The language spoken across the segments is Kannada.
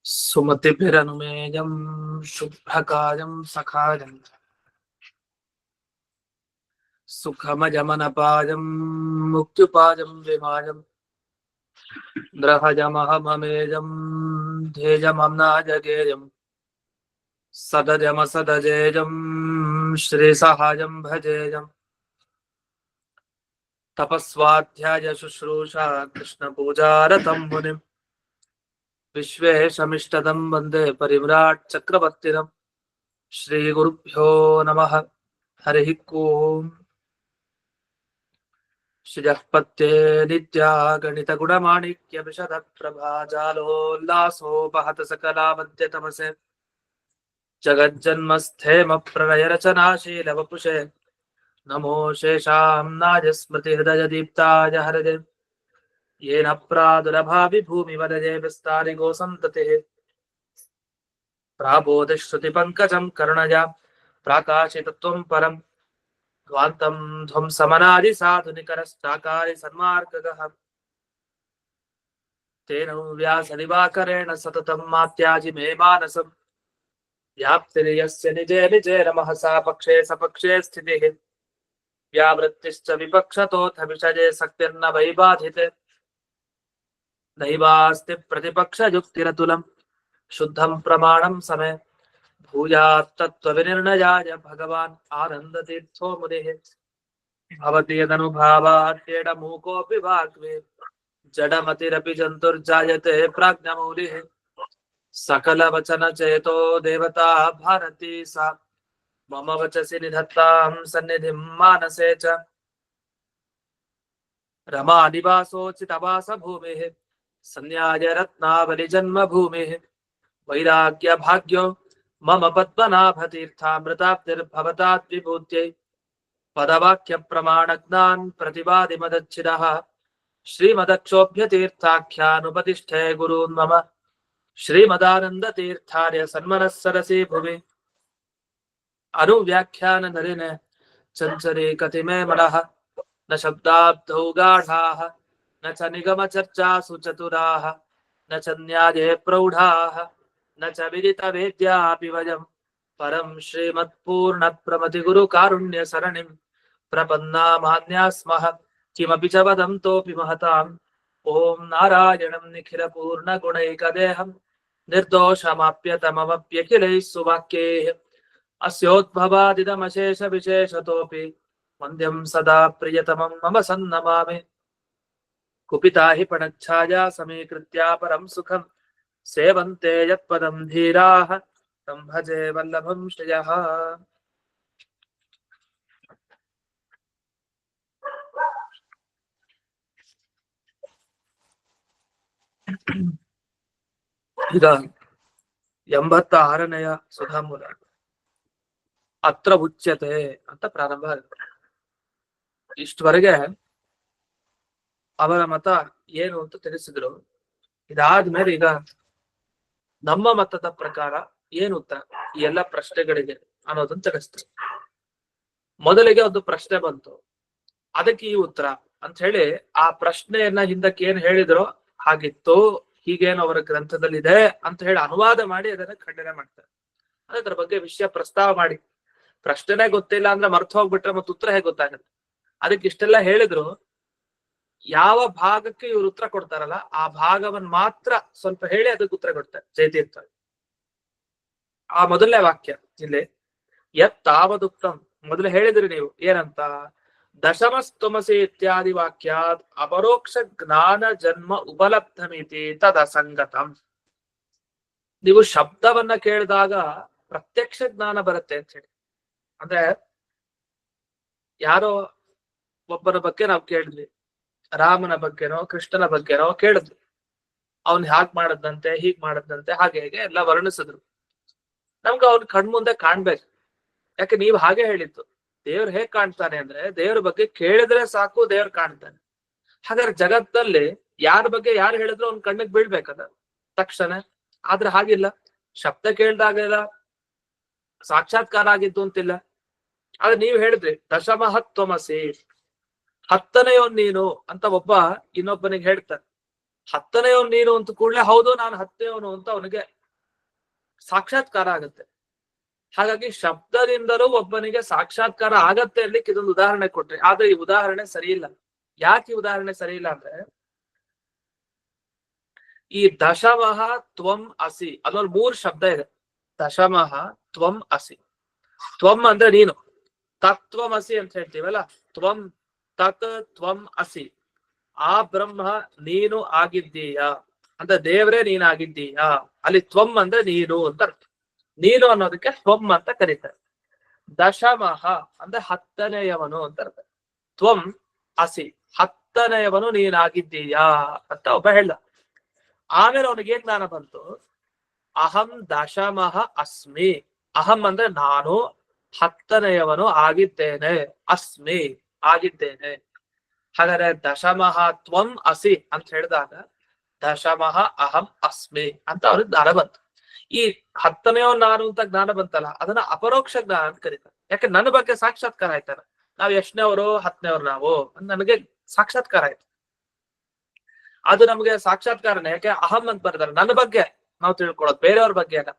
सुमतिभिरनुमेयं शुभ्रकायं सखायं सुखमजमनपायं मुक्त्युपायं विमायं ग्रहजमहममेजं ध्येयमम्नाजगेयं सदजमसदजेयं श्रीसहायं भजेयं तपस्वाध्याय शुश्रूषा कृष्णपूजारतं मुनिम् विश्वेशमिष्टदं वन्दे परिव्राट् चक्रवर्तिनं श्रीगुरुभ्यो नमः। हरिः ओम्। श्रियःपत्ये नित्या गणितगुणमाणिक्यविशदप्रभाजालोल्लासोपहत सकलावद्यतमसे जगज्जन्मस्थेम प्रलयरचनाशीलवपुषे नमो शेषाम्नाय स्मृतिहृदयदीप्ताय हरदे येन प्रादुरभाविभूमिवदये विस्तारिगो सन्ततिः प्राबोधिश्रुतिपङ्कजं करुणया प्राकाशितत्वं परं ध्वान्तं ध्वंसमनादि साधुनिकरश्चाकारि सन्मार्गगः तेन व्यासनिवाकरेण सततं मात्याजि मे मानसं व्याप्तिर्यस्य निजे निजे नमः सा पक्षे सपक्षे स्थितिः व्यावृत्तिश्च विपक्षतोऽथ विषये शक्तिर्न वै बाधिते नैवास्ति प्रतिपक्षयुक्तिरतुलं शुद्धं प्रमाणं समे भूयात्तत्त्वविनिर्णयाय भगवान् आनन्दतीर्थो मुनिः भवति यदनुभावाद्येन मूकोऽपि वाग्मे जडमतिरपि जन्तुर्जायते प्राज्ञमौलिः सकलवचनचेतो देवता भारती सा मम वचसि निधत्तां सन्निधिं मानसे च रमानिवासोचितवासभूमिः सन्न्यायरत्नावलिजन्मभूमिः वैराग्यभाग्यो मम पद्मनाभतीर्थामृताब्धिर्भवताद्विभूत्यै पदवाक्यप्रमाणज्ञान् प्रतिवादिमदच्छिदः श्रीमदक्षोभ्यतीर्थाख्यानुपतिष्ठे गुरून् मम श्रीमदानन्दतीर्थार्य सन्मनः सरसि भुवि अनुव्याख्यान नरिने चञ्चरे कतिमे मनः न शब्दाब्धौ गाढाः न च निगमचर्चासु चतुराः न च न्याये प्रौढाः न च विदितवेद्यापि वयं परं श्रीमत्पूर्णप्रमतिगुरुकारुण्यसरणिं प्रपन्नामान्या स्मः किमपि च वदन्तोऽपि महताम् ॐ नारायणं निखिलपूर्णगुणैकदेहं निर्दोषमाप्यतममप्यखिलैः सुवाक्यैः अस्योद्भवादिदमशेषविशेषतोऽपि वन्द्यं सदा प्रियतमं मम सन्नमामि कुपिता हि पणच्छाया समीकृत्या परं सुखं सेवन्ते यत्पदं धीराः तं भजे वल्लभं श्रियः। ಈಗ 86ನೇಯ ಸುಧಾಮೂಲ ಅತ್ರ ಉಚ್ಯತೆ ಅಂತ ಪ್ರಾರಂಭ ಆಗುತ್ತೆ. ಇಷ್ಟವರೆಗೆ ಅವರ ಮತ ಏನು ಅಂತ ತಿಳಿಸಿದ್ರು. ಇದಾದ್ಮೇಲೆ ಈಗ ನಮ್ಮ ಮತದ ಪ್ರಕಾರ ಏನು ಉತ್ತರ ಈ ಎಲ್ಲ ಪ್ರಶ್ನೆಗಳಿಗೆ ಅನ್ನೋದನ್ನ ತಿಳಿಸ್ತಾರೆ. ಮೊದಲಿಗೆ ಒಂದು ಪ್ರಶ್ನೆ ಬಂತು, ಅದಕ್ಕೆ ಈ ಉತ್ತರ ಅಂತ ಹೇಳಿ ಆ ಪ್ರಶ್ನೆಯನ್ನ ಹಿಂದಕ್ಕೆ ಏನ್ ಹೇಳಿದ್ರು ಹಾಗಿತ್ತು, ಹೀಗೇನು ಅವರ ಗ್ರಂಥದಲ್ಲಿ ಇದೆ ಅಂತ ಹೇಳಿ ಅನುವಾದ ಮಾಡಿ ಅದನ್ನ ಖಂಡನೆ ಮಾಡ್ತಾರೆ. ಅದರ ಬಗ್ಗೆ ವಿಷಯ ಪ್ರಸ್ತಾವ ಮಾಡಿ, ಪ್ರಶ್ನೆನೇ ಗೊತ್ತಿಲ್ಲ ಅಂದ್ರೆ ಮರ್ತು ಹೋಗ್ಬಿಟ್ರೆ ಮತ್ತೆ ಉತ್ತರ ಹೇಗೆ ಗೊತ್ತಾಗುತ್ತೆ. ಅದಕ್ಕೆ ಇಷ್ಟೆಲ್ಲ ಹೇಳಿದ್ರು. ಯಾವ ಭಾಗಕ್ಕೆ ಇವ್ರು ಉತ್ತರ ಕೊಡ್ತಾರಲ್ಲ ಆ ಭಾಗವನ್ನ ಮಾತ್ರ ಸ್ವಲ್ಪ ಹೇಳಿ ಅದಕ್ಕೆ ಉತ್ತರ ಕೊಡ್ತಾರೆ ಜಯತೀರ್ಥ. ಆ ಮೊದಲನೇ ವಾಕ್ಯ ಇಲ್ಲಿ ಯತ್ತಾವದುಕ್ತಂ, ಮೊದಲು ಹೇಳಿದ್ರಿ ನೀವು ಏನಂತ, ದಶಮಸ್ತುಮಸಿ ಇತ್ಯಾದಿ ವಾಕ್ಯಾತ್ ಅಪರೋಕ್ಷ ಜ್ಞಾನ ಜನ್ಮ ಉಪಲಬ್ಧಮಿತಿ ತದಸಂಗತಂ. ನೀವು ಶಬ್ದವನ್ನ ಕೇಳಿದಾಗ ಪ್ರತ್ಯಕ್ಷ ಜ್ಞಾನ ಬರುತ್ತೆ ಅಂತ ಹೇಳಿ. ಅಂದ್ರೆ ಯಾರೋ ಒಬ್ಬರ ಬಗ್ಗೆ ನಾವು ಕೇಳಿದ್ವಿ, ರಾಮನ ಬಗ್ಗೆನೋ ಕೃಷ್ಣನ ಬಗ್ಗೆನೋ ಕೇಳಿದ್ವಿ, ಅವನ್ ಹ್ಯಾಗ್ ಮಾಡದಂತೆ ಹೀಗ್ ಮಾಡದಂತೆ ಹಾಗೆ ಹೇಗೆ ಎಲ್ಲ ವರ್ಣಿಸಿದ್ರು. ನಮ್ಗೆ ಅವ್ನ ಕಣ್ಮುಂದೆ ಕಾಣ್ಬೇಕು. ಯಾಕೆ ನೀವು ಹಾಗೆ ಹೇಳಿದ್ದು, ದೇವ್ರು ಹೇಗ್ ಕಾಣ್ತಾನೆ ಅಂದ್ರೆ ದೇವ್ರ ಬಗ್ಗೆ ಕೇಳಿದ್ರೆ ಸಾಕು ದೇವ್ರು ಕಾಣ್ತಾನೆ. ಹಾಗಾದ್ರೆ ಜಗತ್ತಲ್ಲಿ ಯಾರ ಬಗ್ಗೆ ಯಾರು ಹೇಳಿದ್ರು ಅವ್ನ ಕಣ್ಣಿಗೆ ಬೀಳ್ಬೇಕದ ತಕ್ಷಣ. ಆದ್ರೆ ಹಾಗಿಲ್ಲ, ಶಬ್ದ ಕೇಳ್ದಾಗೆಲ್ಲ ಸಾಕ್ಷಾತ್ಕಾರ ಆಗಿದ್ದು ಅಂತಿಲ್ಲ. ಆದ್ರೆ ನೀವ್ ಹೇಳಿದ್ರಿ ದಶಮಹತ್ವಮಸಿ, ಹತ್ತನೆಯವನ್ ನೀನು ಅಂತ ಒಬ್ಬ ಇನ್ನೊಬ್ಬನಿಗೆ ಹೇಳ್ತಾನೆ. ಹತ್ತನೆಯವನ್ ನೀನು ಅಂತ ಕೂಡಲೇ ಹೌದು ನಾನು ಹತ್ತನೆಯವನು ಅಂತ ಅವನಿಗೆ ಸಾಕ್ಷಾತ್ಕಾರ ಆಗುತ್ತೆ. ಹಾಗಾಗಿ ಶಬ್ದದಿಂದಲೂ ಒಬ್ಬನಿಗೆ ಸಾಕ್ಷಾತ್ಕಾರ ಆಗತ್ತೆ ಅನ್ಲಿಕ್ಕೆ ಇದೊಂದು ಉದಾಹರಣೆ ಕೊಟ್ರಿ. ಆದ್ರೆ ಈ ಉದಾಹರಣೆ ಸರಿ ಇಲ್ಲ. ಯಾಕೆ ಈ ಉದಾಹರಣೆ ಸರಿ ಇಲ್ಲ ಅಂದ್ರೆ, ಈ ದಶಮಃ ತ್ವಂ ಅಸಿ ಅದೊಂದು 3 ಶಬ್ದ ಇದೆ. ದಶಮಃ ತ್ವಂ ಅಸಿ. ತ್ವಂ ಅಂದ್ರೆ ನೀನು, ತತ್ವಮಸಿ ಅಂತ ಹೇಳ್ತೀವಲ್ಲ, ತ್ವಂ ತತ್ ತ್ವಂ ಅಸಿ. ಆ ಬ್ರಹ್ಮ ನೀನು ಆಗಿದ್ದೀಯಾ ಅಂತ, ದೇವರೇ ನೀನಾಗಿದ್ದೀಯಾ. ಅಲ್ಲಿ ತ್ವಂ ಅಂದ್ರೆ ನೀನು ಅಂತ ಅರ್ಥ. ನೀನು ಅನ್ನೋದಕ್ಕೆ ತ್ವಂ ಅಂತ ಕರೀತಾರೆ. ದಶಮಃ ಅಂದ್ರೆ 10ನೆಯವನು ಅಂತ ಅರ್ಥ. ತ್ವಂ ಅಸಿ 10ನೆಯವನು ನೀನಾಗಿದ್ದೀಯಾ ಅಂತ ಒಬ್ಬ ಹೇಳ್ದ. ಆಮೇಲೆ ಅವನಿಗೆ ಏನ್ ಜ್ಞಾನ ಬಂತು? ಅಹಂ ದಶಮಃ ಅಸ್ಮಿ. ಅಹಂ ಅಂದ್ರೆ ನಾನು 10ನೆಯವನು ಆಗಿದ್ದೇನೆ. ಅಸ್ಮಿ ಆಗಿದ್ದೇನೆ. ಹಾಗಾದ್ರೆ ದಶಮಃ ತ್ವಂ ಅಸಿ ಅಂತ ಹೇಳಿದಾಗ ದಶಮಃ ಅಹಂ ಅಸ್ಮಿ ಅಂತ ಅವ್ರಿಗೆ ಜ್ಞಾನ ಬಂತು. ಈ 10ನೆಯವನು ನಾನು ಅಂತ ಜ್ಞಾನ ಬಂತಲ್ಲ, ಅದನ್ನ ಅಪರೋಕ್ಷ ಜ್ಞಾನ ಅಂತ ಕರೀತಾರೆ. ಯಾಕೆ ನನ್ನ ಬಗ್ಗೆ ಸಾಕ್ಷಾತ್ಕಾರ ಆಯ್ತಲ್ಲ. ನಾವ್ ಎಷ್ಟನೇವರು 10ನೆಯವರು ನಾವು ನನಗೆ ಸಾಕ್ಷಾತ್ಕಾರ ಆಯ್ತು. ಅದು ನಮ್ಗೆ ಸಾಕ್ಷಾತ್ಕಾರನೇ. ಯಾಕೆ ಅಹಂ ಅಂತ ಬರ್ತಾರೆ. ನನ್ನ ಬಗ್ಗೆ ನಾವು ತಿಳ್ಕೊಳ್ಳೋದು, ಬೇರೆಯವ್ರ ಬಗ್ಗೆ ಅಲ್ಲ.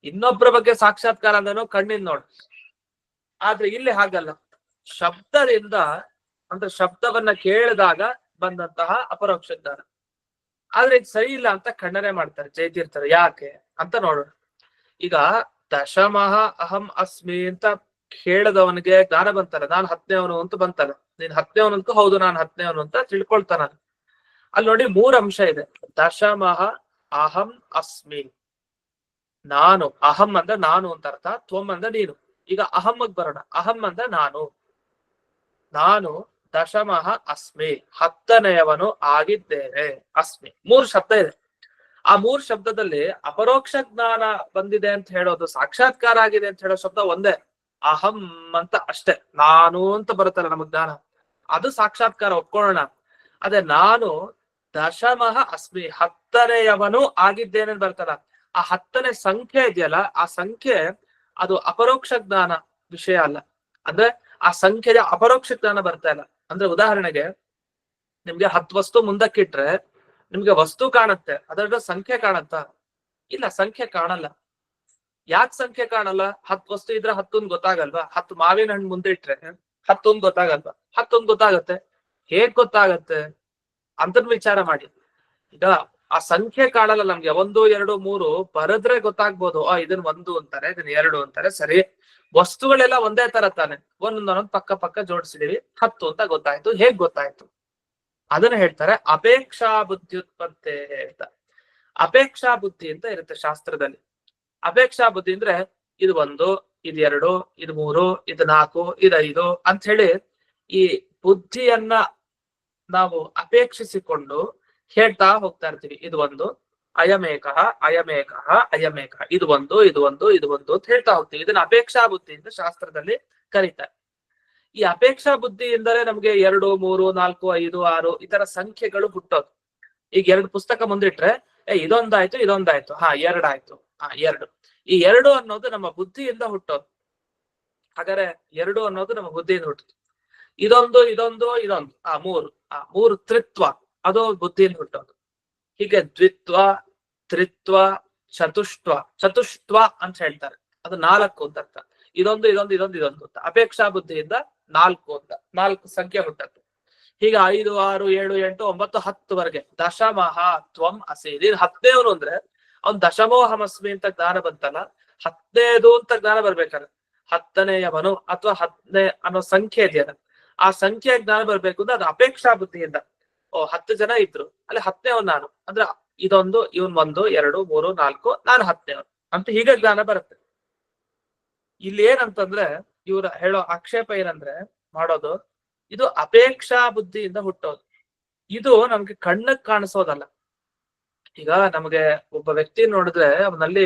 ಇನ್ನೊಬ್ಬರ ಬಗ್ಗೆ ಸಾಕ್ಷಾತ್ಕಾರ ಅಂದ್ರೇನು ಕಣ್ಣಿಂದ ನೋಡು. ಆದ್ರೆ ಇಲ್ಲಿ ಹಾಗಲ್ಲ. ಶಬ್ದದಿಂದ ಅಂದ್ರೆ ಶಬ್ದವನ್ನ ಕೇಳಿದಾಗ ಬಂದಂತಹ ಅಪರೋಕ್ಷ ಜ್ಞಾನ. ಆದ್ರೆ ಇದು ಸರಿ ಇಲ್ಲ ಅಂತ ಖಂಡನೆ ಮಾಡ್ತಾರೆ ಜೈತೀರ್ಥರು. ಯಾಕೆ ಅಂತ ನೋಡೋಣ. ಈಗ ದಶಮಃ ಅಹಂ ಅಸ್ಮಿ ಅಂತ ಕೇಳದವನಿಗೆ ಜ್ಞಾನ ಬಂತಲ್ಲ, ನಾನ್ 10ನೆಯವನು ಅಂತ ಬಂತಲ್ಲ. ನೀನ್ 10ನೆಯವನು ಅಂತ, ಹೌದು ನಾನು 10ನೆಯವನು ಅಂತ ತಿಳ್ಕೊಳ್ತಾನ. ಅಲ್ಲಿ ನೋಡಿ 3 ಅಂಶ ಇದೆ. ದಶಮಃ ಅಹಂ ಅಸ್ಮಿ, ನಾನು. ಅಹಂ ಅಂದ್ರೆ ನಾನು ಅಂತ ಅರ್ಥ. ತ್ವಂ ಅಂದ್ರೆ ನೀನು. ಈಗ ಅಹಂಗ್ ಬರೋಣ. ಅಹಂ ಅಂದ್ರೆ ನಾನು. ನಾನು ದಶಮಃ ಅಸ್ಮಿ 10ನೆಯವನು ಆಗಿದ್ದೇನೆ. ಅಸ್ಮಿ 3 ಶಬ್ದ ಇದೆ. ಆ 3 ಶಬ್ದದಲ್ಲಿ ಅಪರೋಕ್ಷ ಜ್ಞಾನ ಬಂದಿದೆ ಅಂತ ಹೇಳೋದು, ಸಾಕ್ಷಾತ್ಕಾರ ಆಗಿದೆ ಅಂತ ಹೇಳೋ ಶಬ್ದ ಒಂದೇ, ಅಹಂ ಅಂತ ಅಷ್ಟೇ. ನಾನು ಅಂತ ಬರುತ್ತಲ್ಲ ನಮಗ್ ಜ್ಞಾನ, ಅದು ಸಾಕ್ಷಾತ್ಕಾರ ಒಪ್ಕೊಳ್ಳೋಣ. ಅದೇ ನಾನು ದಶಮಃ ಅಸ್ಮಿ 10ನೆಯವನು ಆಗಿದ್ದೇನೆ ಬರ್ತಲ್ಲ, ಆ 10ನೇ ಸಂಖ್ಯೆ ಇದೆಯಲ್ಲ, ಆ ಸಂಖ್ಯೆ ಅದು ಅಪರೋಕ್ಷ ಜ್ಞಾನ ವಿಷಯ ಅಲ್ಲ. ಅಂದ್ರೆ ಆ ಸಂಖ್ಯೆಯ ಅಪರೋಕ್ಷ ಜ್ಞಾನ ಬರ್ತಾ ಇಲ್ಲ. ಅಂದ್ರೆ ಉದಾಹರಣೆಗೆ ನಿಮ್ಗೆ 10 ವಸ್ತು ಮುಂದಕ್ಕಿಟ್ರೆ ನಿಮ್ಗೆ ವಸ್ತು ಕಾಣುತ್ತೆ, ಅದರ ಸಂಖ್ಯೆ ಕಾಣುತ್ತ? ಇಲ್ಲ, ಸಂಖ್ಯೆ ಕಾಣಲ್ಲ. ಯಾಕೆ ಸಂಖ್ಯೆ ಕಾಣಲ್ಲ? 10 ವಸ್ತು ಇದ್ರೆ 10 ಗೊತ್ತಾಗಲ್ವಾ? 10 ಮಾವಿನ ಹಣ್ಣು ಮುಂದೆ ಇಟ್ರೆ 10 ಗೊತ್ತಾಗಲ್ವಾ? 10 ಗೊತ್ತಾಗತ್ತೆ. ಹೇಗ್ ಗೊತ್ತಾಗತ್ತೆ ಅಂತ ವಿಚಾರ ಮಾಡಿ. ಈಗ ಆ ಸಂಖ್ಯೆ ಕಾಣಲ್ಲ ನಮ್ಗೆ. 1 2 3 ಬರದ್ರೆ ಗೊತ್ತಾಗ್ಬೋದು. ಇದನ್ನ 1 ಅಂತಾರೆ, ಇದನ್ನ 2 ಅಂತಾರೆ. ಸರಿ, ವಸ್ತುಗಳೆಲ್ಲ ಒಂದೇ ತರ ತಾನೆ, ಒಂದೊಂದೊಂದು ಪಕ್ಕ ಪಕ್ಕ ಜೋಡಿಸಿದೀವಿ, 10 ಅಂತ ಗೊತ್ತಾಯ್ತು. ಹೇಗ್ ಗೊತ್ತಾಯ್ತು? ಅದನ್ನ ಹೇಳ್ತಾರೆ ಅಪೇಕ್ಷಾ ಬುದ್ಧಿಯುತ್ಪತ್ತೆ ಅಂತ. ಅಪೇಕ್ಷಾ ಬುದ್ಧಿ ಅಂತ ಇರುತ್ತೆ ಶಾಸ್ತ್ರದಲ್ಲಿ. ಅಪೇಕ್ಷಾ ಬುದ್ಧಿ ಅಂದ್ರೆ ಇದು 1, ಇದು 2, ಇದು 3, ಇದು 4, ಇದು 5 ಅಂತ ಹೇಳಿ ಈ ಬುದ್ಧಿಯನ್ನ ನಾವು ಅಪೇಕ್ಷಿಸಿಕೊಂಡು ಹೇಳ್ತಾ ಹೋಗ್ತಾ ಇರ್ತೀವಿ. ಇದು 1, ಅಯಮೇಕಃ ಅಯಮೇಕಃ ಅಯಮೇಕಃ, ಇದು 1 ಇದು 1 ಇದು 1 ಅಂತ ಹೇಳ್ತಾ ಹೋಗ್ತೀವಿ. ಇದನ್ನ ಅಪೇಕ್ಷಾ ಬುದ್ಧಿ ಅಂತ ಶಾಸ್ತ್ರದಲ್ಲಿ ಕರೀತಾರೆ. ಈ ಅಪೇಕ್ಷಾ ಬುದ್ಧಿಯಿಂದಲೇ ನಮ್ಗೆ 2 3 4 5 6 ಈ ತರ ಸಂಖ್ಯೆಗಳು ಹುಟ್ಟೋದು. ಈಗ 2 ಪುಸ್ತಕ ಮುಂದಿಟ್ರೆ ಇದೊಂದಾಯ್ತು ಇದೊಂದಾಯ್ತು, 2 ಆಯ್ತು, 2. ಈ 2 ಅನ್ನೋದು ನಮ್ಮ ಬುದ್ಧಿಯಿಂದ ಹುಟ್ಟೋದು. ಹಾಗಾದ್ರೆ 2 ಅನ್ನೋದು ನಮ್ಮ ಬುದ್ಧಿಯಿಂದ ಹುಟ್ಟುದು. ಇದೊಂದು ಇದೊಂದು ಇದೊಂದು 3 ತ್ರಿತ್ವ, ಅದು ಬುದ್ಧಿಯಿಂದ ಹುಟ್ಟೋದು. ಹೀಗೆ ದ್ವಿತ್ವ, ತ್ರಿತ್ವ, ಚತುಷ್ಟ್ವ. ಚತುಷ್ಟ್ವ ಅಂತ ಹೇಳ್ತಾರೆ, ಅದು 4 ಅಂತ ಅರ್ಥ. ಇದೊಂದು ಇದೊಂದು ಇದೊಂದು ಇದೊಂದು ಅಂತ. ಅಪೇಕ್ಷಾ ಬುದ್ಧಿಯಿಂದ 4 ಅಂತ, 4 ಸಂಖ್ಯೆ ಹುಟ್ಟತ್ತೆ. ಹೀಗೆ 5 6 7 8 9 10ವರೆಗೆ. ದಶಮಃ ತ್ವಂ ಅಸಿ, ನೀನ್ 10ನೆಯವನು ಅಂದ್ರೆ ಅವ್ನ್ ದಶಮೋಹಮಸ್ಮಿ ಅಂತ ಜ್ಞಾನ ಬಂತಲ್ಲ, 10ನೇದು ಅಂತ ಜ್ಞಾನ ಬರ್ಬೇಕಲ್ಲ. 10ನೆಯವನು ಅಥವಾ 10ನೇ ಅನ್ನೋ ಸಂಖ್ಯೆ ಇದೆಯಲ್ಲ, ಆ ಸಂಖ್ಯೆ ಜ್ಞಾನ ಬರ್ಬೇಕು ಅಂದ್ರೆ ಅದು ಅಪೇಕ್ಷಾ ಬುದ್ಧಿಯಿಂದ. 10 ಜನ ಇದ್ರು, ಅಲ್ಲಿ 10ನೇವನು ನಾನು ಅಂದ್ರೆ ಇದೊಂದು, ಇವನ್ 1 2 3 4, ನಾನು 10ನೇವನು ಅಂತ ಹೀಗೆ ಜ್ಞಾನ ಬರುತ್ತೆ. ಇಲ್ಲಿ ಏನಂತಂದ್ರೆ ಇವ್ರ ಹೇಳೋ ಆಕ್ಷೇಪ ಏನಂದ್ರೆ ಮಾಡೋದು, ಇದು ಅಪೇಕ್ಷಾ ಬುದ್ಧಿಯಿಂದ ಹುಟ್ಟೋದು. ಇದು ನಮ್ಗೆ ಕಣ್ಣಕ್ ಕಾಣಿಸೋದಲ್ಲ. ಈಗ ನಮ್ಗೆ ಒಬ್ಬ ವ್ಯಕ್ತಿ ನೋಡಿದ್ರೆ ಅವನಲ್ಲಿ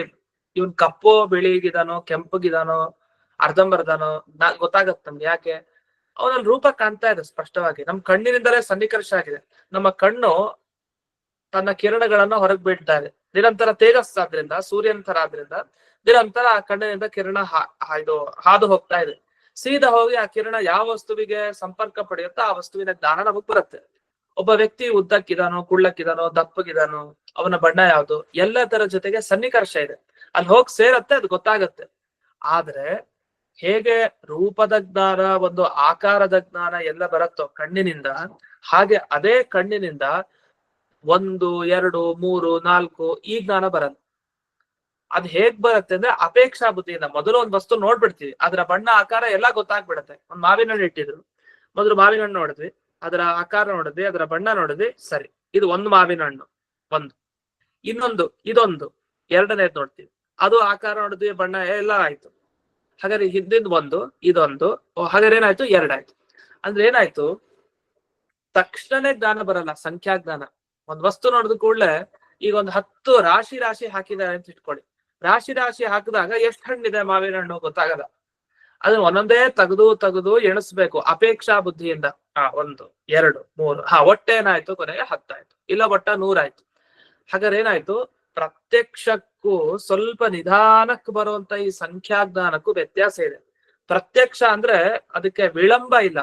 ಇವನ್ ಕಪ್ಪೋ ಬಿಳಿಗಿದಾನೋ ಕೆಂಪಗಿದಾನೋ ಅರ್ಧಂಬರ್ದಾನೋ ಗೊತ್ತಾಗತ್ತೆ ನಮ್ಗೆ. ಯಾಕೆ? ಅವನಲ್ಲಿ ರೂಪ ಕಾಣ್ತಾ ಇದೆ ಸ್ಪಷ್ಟವಾಗಿ. ನಮ್ ಕಣ್ಣಿನಿಂದಲೇ ಸನ್ನಿಕರ್ಷ ಆಗಿದೆ. ನಮ್ಮ ಕಣ್ಣು ತನ್ನ ಕಿರಣಗಳನ್ನ ಹೊರಗೆ ಬಿಡ್ತಾ ಇದೆ. ನಿರಂತರ ತೇಜಸ್ಸಾದ್ರಿಂದ, ಸೂರ್ಯನ ತರ ಆದ್ರಿಂದ ನಿರಂತರ ಆ ಕಣ್ಣಿನಿಂದ ಕಿರಣ ಇದು ಹಾದು ಹೋಗ್ತಾ ಇದೆ. ಸೀದಾ ಹೋಗಿ ಆ ಕಿರಣ ಯಾವ ವಸ್ತುವಿಗೆ ಸಂಪರ್ಕ ಪಡೆಯುತ್ತೋ ಆ ವಸ್ತುವಿನ ಜ್ಞಾನ ನಮಗ್ ಬರುತ್ತೆ. ಒಬ್ಬ ವ್ಯಕ್ತಿ ಉದ್ದಕ್ಕಿದಾನೋ, ಕುಳ್ಳಕ್ಕಿದಾನೋ, ದಪ್ಪಗಿದಾನೋ, ಅವನ ಬಣ್ಣ ಯಾವುದು, ಎಲ್ಲದರ ಜೊತೆಗೆ ಸನ್ನಿಕರ್ಷ ಇದೆ. ಅಲ್ಲಿ ಹೋಗಿ ಸೇರತ್ತೆ, ಅದು ಗೊತ್ತಾಗತ್ತೆ. ಆದ್ರೆ ಹೇಗೆ ರೂಪದ ಜ್ಞಾನ, ಒಂದು ಆಕಾರದ ಜ್ಞಾನ ಎಲ್ಲ ಬರುತ್ತೋ ಕಣ್ಣಿನಿಂದ, ಹಾಗೆ ಅದೇ ಕಣ್ಣಿನಿಂದ 1, 2, 3, 4 ಈ ಜ್ಞಾನ ಬರಲ್ಲ. ಅದ್ ಹೇಗ್ ಬರುತ್ತೆ ಅಂದ್ರೆ ಅಪೇಕ್ಷಾ ಬುದ್ಧಿಯಿಂದ. ಮೊದಲು ಒಂದ್ ವಸ್ತು ನೋಡ್ಬಿಡ್ತೀವಿ, ಅದರ ಬಣ್ಣ ಆಕಾರ ಎಲ್ಲ ಗೊತ್ತಾಗ್ಬಿಡತ್ತೆ. ಒಂದ್ ಮಾವಿನ ಹಣ್ಣು ಇಟ್ಟಿದ್ರು, ಮೊದಲು ಮಾವಿನ ಹಣ್ಣು ನೋಡಿದ್ವಿ, ಅದರ ಆಕಾರ ನೋಡಿದ್ವಿ, ಅದರ ಬಣ್ಣ ನೋಡಿದ್ವಿ, ಸರಿ ಇದು ಒಂದು ಮಾವಿನ ಹಣ್ಣು ಒಂದು. ಇನ್ನೊಂದು ಇದೊಂದು ಎರಡನೇದ್ ನೋಡ್ತೀವಿ, ಅದು ಆಕಾರ ನೋಡಿದ್ವಿ, ಬಣ್ಣ ಎಲ್ಲ ಆಯ್ತು. ಹಾಗಾದ್ರೆ ಹಿಂದಿಂದ ಒಂದು ಇದೊಂದು, ಹಾಗಾದ್ರೆ ಏನಾಯ್ತು, ಎರಡಾಯ್ತು. ಅಂದ್ರೆ ಏನಾಯ್ತು, ತಕ್ಷಣನೇ ಜ್ಞಾನ ಬರಲ್ಲ, ಸಂಖ್ಯಾ ಜ್ಞಾನ. ಒಂದ್ ವಸ್ತು ನೋಡಿದ ಕೂಡಲೇ ಈಗ ಒಂದು 10 ರಾಶಿ ರಾಶಿ ಹಾಕಿದ್ದಾರೆ ಅಂತ ಇಟ್ಕೊಳ್ಳಿ, ರಾಶಿ ರಾಶಿ ಹಾಕಿದಾಗ ಎಷ್ಟು ಹಣ್ಣಿದೆ ಮಾವಿನ ಹಣ್ಣು ಗೊತ್ತಾಗಲ್ಲ. ಅದನ್ನ ಒಂದೊಂದೇ ತೆಗೆದು ಎಣಿಸ್ಬೇಕು ಅಪೇಕ್ಷಾ ಬುದ್ಧಿಯಿಂದ. 1, 2, 3, ಒಟ್ಟೇನಾಯ್ತು, ಕೊನೆಗೆ 10 ಆಯ್ತು, ಇಲ್ಲ ಒಟ್ಟ 100 ಆಯ್ತು. ಹಾಗಾದ್ರೆ ಏನಾಯ್ತು, ಪ್ರತ್ಯಕ್ಷಕ್ಕೂ ಸ್ವಲ್ಪ ನಿಧಾನಕ್ಕೆ ಬರುವಂತ ಈ ಸಂಖ್ಯಾಜ್ಞಾನಕ್ಕೂ ವ್ಯತ್ಯಾಸ ಇದೆ. ಪ್ರತ್ಯಕ್ಷ ಅಂದ್ರೆ ಅದಕ್ಕೆ ವಿಳಂಬ ಇಲ್ಲ,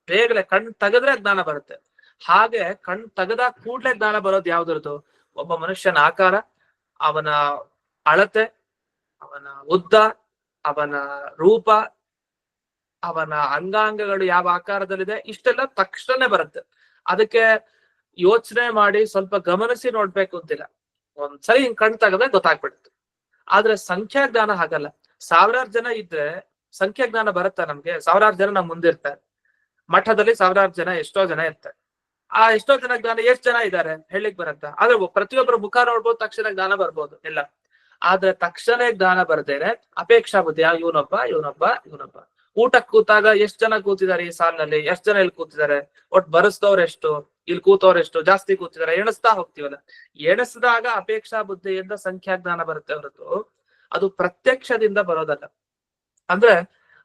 ಬೇಗನೆ ಕಣ್ ತೆಗೆದ್ರೆ ಜ್ಞಾನ ಬರುತ್ತೆ. ಹಾಗೆ ಕಣ್ ತೆಗೆದ ಕೂಡ್ಲೆ ಜ್ಞಾನ ಬರೋದು ಯಾವ್ದ್ರದ್ದು, ಒಬ್ಬ ಮನುಷ್ಯನ ಆಕಾರ, ಅವನ ಅಳತೆ, ಅವನ ಉದ್ದ, ಅವನ ರೂಪ, ಅವನ ಅಂಗಾಂಗಗಳು ಯಾವ ಆಕಾರದಲ್ಲಿದೆ, ಇಷ್ಟೆಲ್ಲ ತಕ್ಷಣ ಬರುತ್ತೆ. ಅದಕ್ಕೆ ಯೋಚನೆ ಮಾಡಿ ಸ್ವಲ್ಪ ಗಮನಿಸಿ ನೋಡ್ಬೇಕು ಅಂತಿಲ್ಲ, ಒಂದ್ಸರಿ ಹಿಂಗ್ ಕಣ್ ತೆಗೆದ್ರೆ ಗೊತ್ತಾಗ್ಬಿಡುತ್ತೆ. ಆದ್ರೆ ಸಂಖ್ಯಾಜ್ಞಾನ ಹಾಗಲ್ಲ. 1000 ಜನ ಇದ್ರೆ ಸಂಖ್ಯಾಜ್ಞಾನ ಬರುತ್ತಾ ನಮ್ಗೆ? 1000 ಜನ ನಮ್ ಮುಂದಿರ್ತಾರೆ, ಮಠದಲ್ಲಿ 1000 ಜನ ಎಷ್ಟೋ ಜನ ಇರ್ತಾರೆ. ಆ ಎಷ್ಟೋ ಜನ ಜ್ಞಾನ ಎಷ್ಟು ಜನ ಇದ್ದಾರೆ ಹೇಳಿಕ್ ಬರುತ್ತಾ? ಆದ್ರೆ ಪ್ರತಿಯೊಬ್ಬರ ಮುಖ ನೋಡ್ಬೋದು, ತಕ್ಷಣ ಜ್ಞಾನ ಬರ್ಬೋದು ಎಲ್ಲ. ಆದ್ರೆ ತಕ್ಷಣ ಜ್ಞಾನ ಬರ್ದೇನೆ ಅಪೇಕ್ಷಾ ಬುದ್ಧಿ, ಇವನೊಬ್ಬ ಇವನೊಬ್ಬ ಇವನೊಬ್ಬ. ಊಟಕ್ಕೆ ಕೂತಾಗ ಎಷ್ಟ್ ಜನ ಕೂತಿದ್ದಾರೆ ಈ ಸಾಲಿನಲ್ಲಿ, ಎಷ್ಟ್ ಜನ ಇಲ್ಲಿ ಕೂತಿದ್ದಾರೆ, ಒಟ್ಟು ಬರೆಸ್ದವ್ರು ಎಷ್ಟು, ಇಲ್ಲಿ ಕೂತವ್ರು ಎಷ್ಟು, ಜಾಸ್ತಿ ಕೂತಿದ್ದಾರೆ, ಎಣಿಸ್ತಾ ಹೋಗ್ತೀವಲ್ಲ. ಎಣಿಸಿದಾಗ ಅಪೇಕ್ಷಾ ಬುದ್ಧಿಯಿಂದ ಸಂಖ್ಯಾ ಜ್ಞಾನ ಬರುತ್ತೆ ಹೊರತು ಅದು ಪ್ರತ್ಯಕ್ಷದಿಂದ ಬರೋದಲ್ಲ. ಅಂದ್ರೆ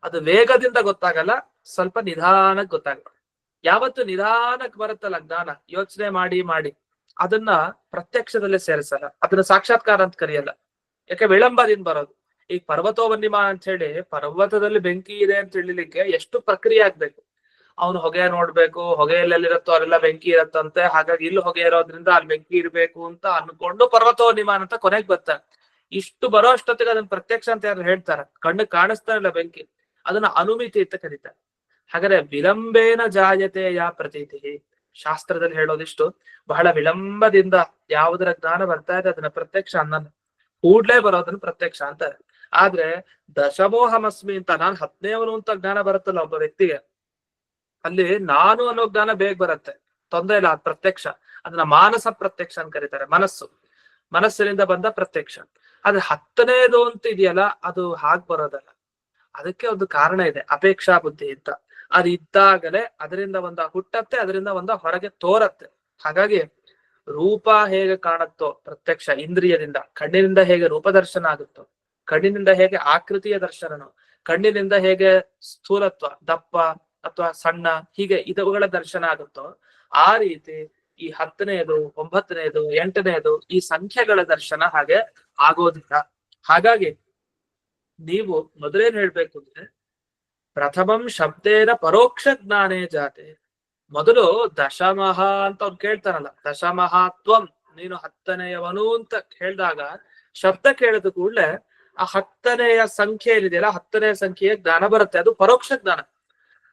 ಅದು ವೇಗದಿಂದ ಗೊತ್ತಾಗಲ್ಲ, ಸ್ವಲ್ಪ ನಿಧಾನಕ್ಕೆ ಗೊತ್ತಾಗಲ್ಲ. ಯಾವತ್ತು ನಿಧಾನಕ್ಕೆ ಬರುತ್ತಲ್ಲ ಜ್ಞಾನ, ಯೋಚನೆ ಮಾಡಿ ಮಾಡಿ, ಅದನ್ನ ಪ್ರತ್ಯಕ್ಷದಲ್ಲೇ ಸೇರಿಸಲ್ಲ, ಅದನ್ನ ಸಾಕ್ಷಾತ್ಕಾರ ಅಂತ ಕರೆಯಲ್ಲ. ಯಾಕೆ ವಿಳಂಬದಿಂದ ಬರೋದು. ಈಗ ಪರ್ವತೋವನ್ನಿಮ ಅಂತ ಹೇಳಿ ಪರ್ವತದಲ್ಲಿ ಬೆಂಕಿ ಇದೆ ಅಂತ ಹೇಳಿಲಿಕ್ಕೆ ಎಷ್ಟು ಪ್ರಕ್ರಿಯೆ ಆಗ್ಬೇಕು. ಅವನು ಹೊಗೆ ನೋಡ್ಬೇಕು, ಹೊಗೆ ಎಲ್ಲೆಲ್ಲಿರುತ್ತೋ ಅಲ್ಲೆಲ್ಲ ಬೆಂಕಿ ಇರತ್ತಂತೆ, ಹಾಗಾಗಿ ಇಲ್ಲಿ ಹೊಗೆ ಇರೋದ್ರಿಂದ ಅಲ್ಲಿ ಬೆಂಕಿ ಇರ್ಬೇಕು ಅಂತ ಅನ್ಕೊಂಡು ಪರ್ವತೋವನ್ನಿಮ ಅಂತ ಕೊನೆಗೆ ಬರ್ತಾನೆ. ಇಷ್ಟು ಬರೋ ಅಷ್ಟೊತ್ತಿಗೆ ಅದನ್ನ ಪ್ರತ್ಯಕ್ಷ ಅಂತ ಯಾರು ಹೇಳ್ತಾರೆ, ಕಣ್ಣು ಕಾಣಿಸ್ತಾ ಇಲ್ಲ ಬೆಂಕಿ, ಅದನ್ನ ಅನುಮಿತಿ ಅಂತ ಕರೀತಾರೆ. ಹಾಗಾದ್ರೆ ವಿಳಂಬೇನ ಜಾಯತೆ ಯಾ ಪ್ರತೀತಿ, ಶಾಸ್ತ್ರದಲ್ಲಿ ಹೇಳೋದಿಷ್ಟು, ಬಹಳ ವಿಳಂಬದಿಂದ ಯಾವುದರ ಜ್ಞಾನ ಬರ್ತಾ ಇದೆ ಅದನ್ನ ಪ್ರತ್ಯಕ್ಷ ಅನ್ನಲ್ಲ, ಕೂಡ್ಲೇ ಬರೋದನ್ನ ಪ್ರತ್ಯಕ್ಷ ಅಂತಾರೆ. ಆದ್ರೆ ದಶಮೋಹಮಸ್ಮಿ ಅಂತ, ನಾನು 10ನೇವನು ಅಂತ ಜ್ಞಾನ ಬರುತ್ತಲ್ಲ ಒಬ್ಬ ವ್ಯಕ್ತಿಗೆ, ಅಲ್ಲಿ ನಾನು ಅನ್ನೋ ಜ್ಞಾನ ಬೇಗ ಬರುತ್ತೆ, ತೊಂದರೆ ಇಲ್ಲ, ಅದು ಪ್ರತ್ಯಕ್ಷ. ಅದನ್ನ ಮಾನಸ ಪ್ರತ್ಯಕ್ಷ ಅಂತ ಕರೀತಾರೆ, ಮನಸ್ಸಿನಿಂದ ಬಂದ ಪ್ರತ್ಯಕ್ಷ. ಆದ್ರೆ 10ನೇದು ಅಂತ ಇದೆಯಲ್ಲ, ಅದು ಹಾಗ್ ಬರೋದಲ್ಲ. ಅದಕ್ಕೆ ಒಂದು ಕಾರಣ ಇದೆ, ಅಪೇಕ್ಷಾ ಬುದ್ಧಿ ಅಂತ. ಅದು ಇದ್ದಾಗಲೇ ಅದರಿಂದ ಒಂದ ಹುಟ್ಟತ್ತೆ, ಅದರಿಂದ ಒಂದ ಹೊರಗೆ ತೋರತ್ತೆ. ಹಾಗಾಗಿ ರೂಪ ಹೇಗೆ ಕಾಣುತ್ತೋ ಪ್ರತ್ಯಕ್ಷ ಇಂದ್ರಿಯದಿಂದ, ಕಣ್ಣಿನಿಂದ ಹೇಗೆ ರೂಪದರ್ಶನ ಆಗುತ್ತೋ, ಕಣ್ಣಿನಿಂದ ಹೇಗೆ ಆಕೃತಿಯ ದರ್ಶನನೋ, ಕಣ್ಣಿನಿಂದ ಹೇಗೆ ಸ್ಥೂಲತ್ವ, ದಪ್ಪ ಅಥವಾ ಸಣ್ಣ, ಹೀಗೆ ಇವುಗಳ ದರ್ಶನ ಆಗುತ್ತೋ, ಆ ರೀತಿ ಈ 10ನೇದು, 9ನೇದು, 8ನೇದು ಈ ಸಂಖ್ಯೆಗಳ ದರ್ಶನ ಹಾಗೆ ಆಗೋದಿಲ್ಲ. ಹಾಗಾಗಿ ನೀವು ಮೊದಲೇನ್ ಹೇಳ್ಬೇಕು ಅಂದ್ರೆ, ಪ್ರಥಮಂ ಶಬ್ದೇನ ಪರೋಕ್ಷ ಜ್ಞಾನೇ ಜಾತೆ. ಮೊದಲು ದಶಮಃ ಅಂತ ಅವ್ನು ಕೇಳ್ತಾನಲ್ಲ, ದಶಮಹಾತ್ವಂ, ನೀನು 10ನೇಯವನು ಅಂತ ಹೇಳಿದಾಗ ಶಬ್ದ ಕೇಳಿದ ಕೂಡಲೇ ಆ 10ನೇಯ ಸಂಖ್ಯೆ ಏನಿದೆಯಲ್ಲ, 10ನೇ ಸಂಖ್ಯೆಯ ಜ್ಞಾನ ಬರುತ್ತೆ, ಅದು ಪರೋಕ್ಷ ಜ್ಞಾನ.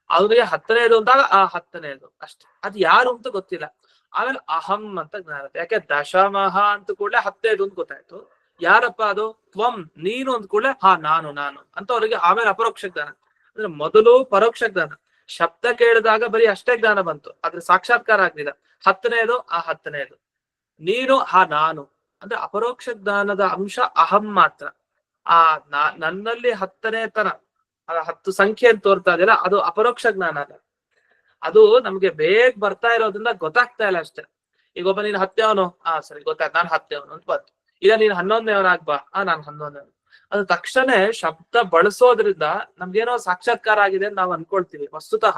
ಅವನಿಗೆ 10ನೇದು ಅಂದಾಗ ಆ 10ನೇದು ಅಷ್ಟೇ, ಅದು ಯಾರು ಅಂತ ಗೊತ್ತಿಲ್ಲ. ಆಮೇಲೆ ಅಹಂ ಅಂತ ಜ್ಞಾನ, ಯಾಕೆ ದಶಮಃ ಅಂತ ಕೂಡಲೇ 10ನೇದು ಅಂತ ಗೊತ್ತಾಯ್ತು, ಯಾರಪ್ಪ ಅದು, ತ್ವಂ ನೀನು ಅಂದ ಕೂಡಲೇ ನಾನು ಅಂತ ಅವರಿಗೆ ಆಮೇಲೆ ಅಪರೋಕ್ಷ ಜ್ಞಾನ. ಅಂದ್ರೆ ಮೊದಲು ಪರೋಕ್ಷ ಜ್ಞಾನ, ಶಬ್ದ ಕೇಳಿದಾಗ ಬರೀ ಅಷ್ಟೇ ಜ್ಞಾನ ಬಂತು, ಅದ್ರ ಸಾಕ್ಷಾತ್ಕಾರ ಆಗ್ಲಿಲ್ಲ. 10ನೇದು ಆ 10ನೇದು, ನೀನು ನಾನು ಅಂದ್ರೆ ಅಪರೋಕ್ಷ ಜ್ಞಾನದ ಅಂಶ ಅಹಂ ಮಾತ್ರ. ನನ್ನಲ್ಲಿ 10ನೇ ತನ 10 ಸಂಖ್ಯೆ ಅಂತ ತೋರ್ತಾ ಇದೆಯಲ್ಲ, ಅದು ಅಪರೋಕ್ಷ ಜ್ಞಾನ ಅಲ್ಲ. ಅದು ನಮ್ಗೆ ಬೇಗ ಬರ್ತಾ ಇರೋದ್ರಿಂದ ಗೊತ್ತಾಗ್ತಾ ಇಲ್ಲ ಅಷ್ಟೇ. ಈಗ ಒಬ್ಬ ನೀನು 10ನೇವನು, ಸರಿ ಗೊತ್ತಾಯ್ತು, ನಾನು 10ನೇವನು ಅಂತ ಬಂತು. ಈಗ ನೀನ್ 11ನೇವನಾಗ್ಬಾ, ನಾನು 11ನೇವನು. ಅದು ತಕ್ಷಣ ಶಬ್ದ ಬಳಸೋದ್ರಿಂದ ನಮ್ಗೇನೋ ಸಾಕ್ಷಾತ್ಕಾರ ಆಗಿದೆ ಅಂತ ನಾವು ಅನ್ಕೊಳ್ತೀವಿ. ವಸ್ತುತಃ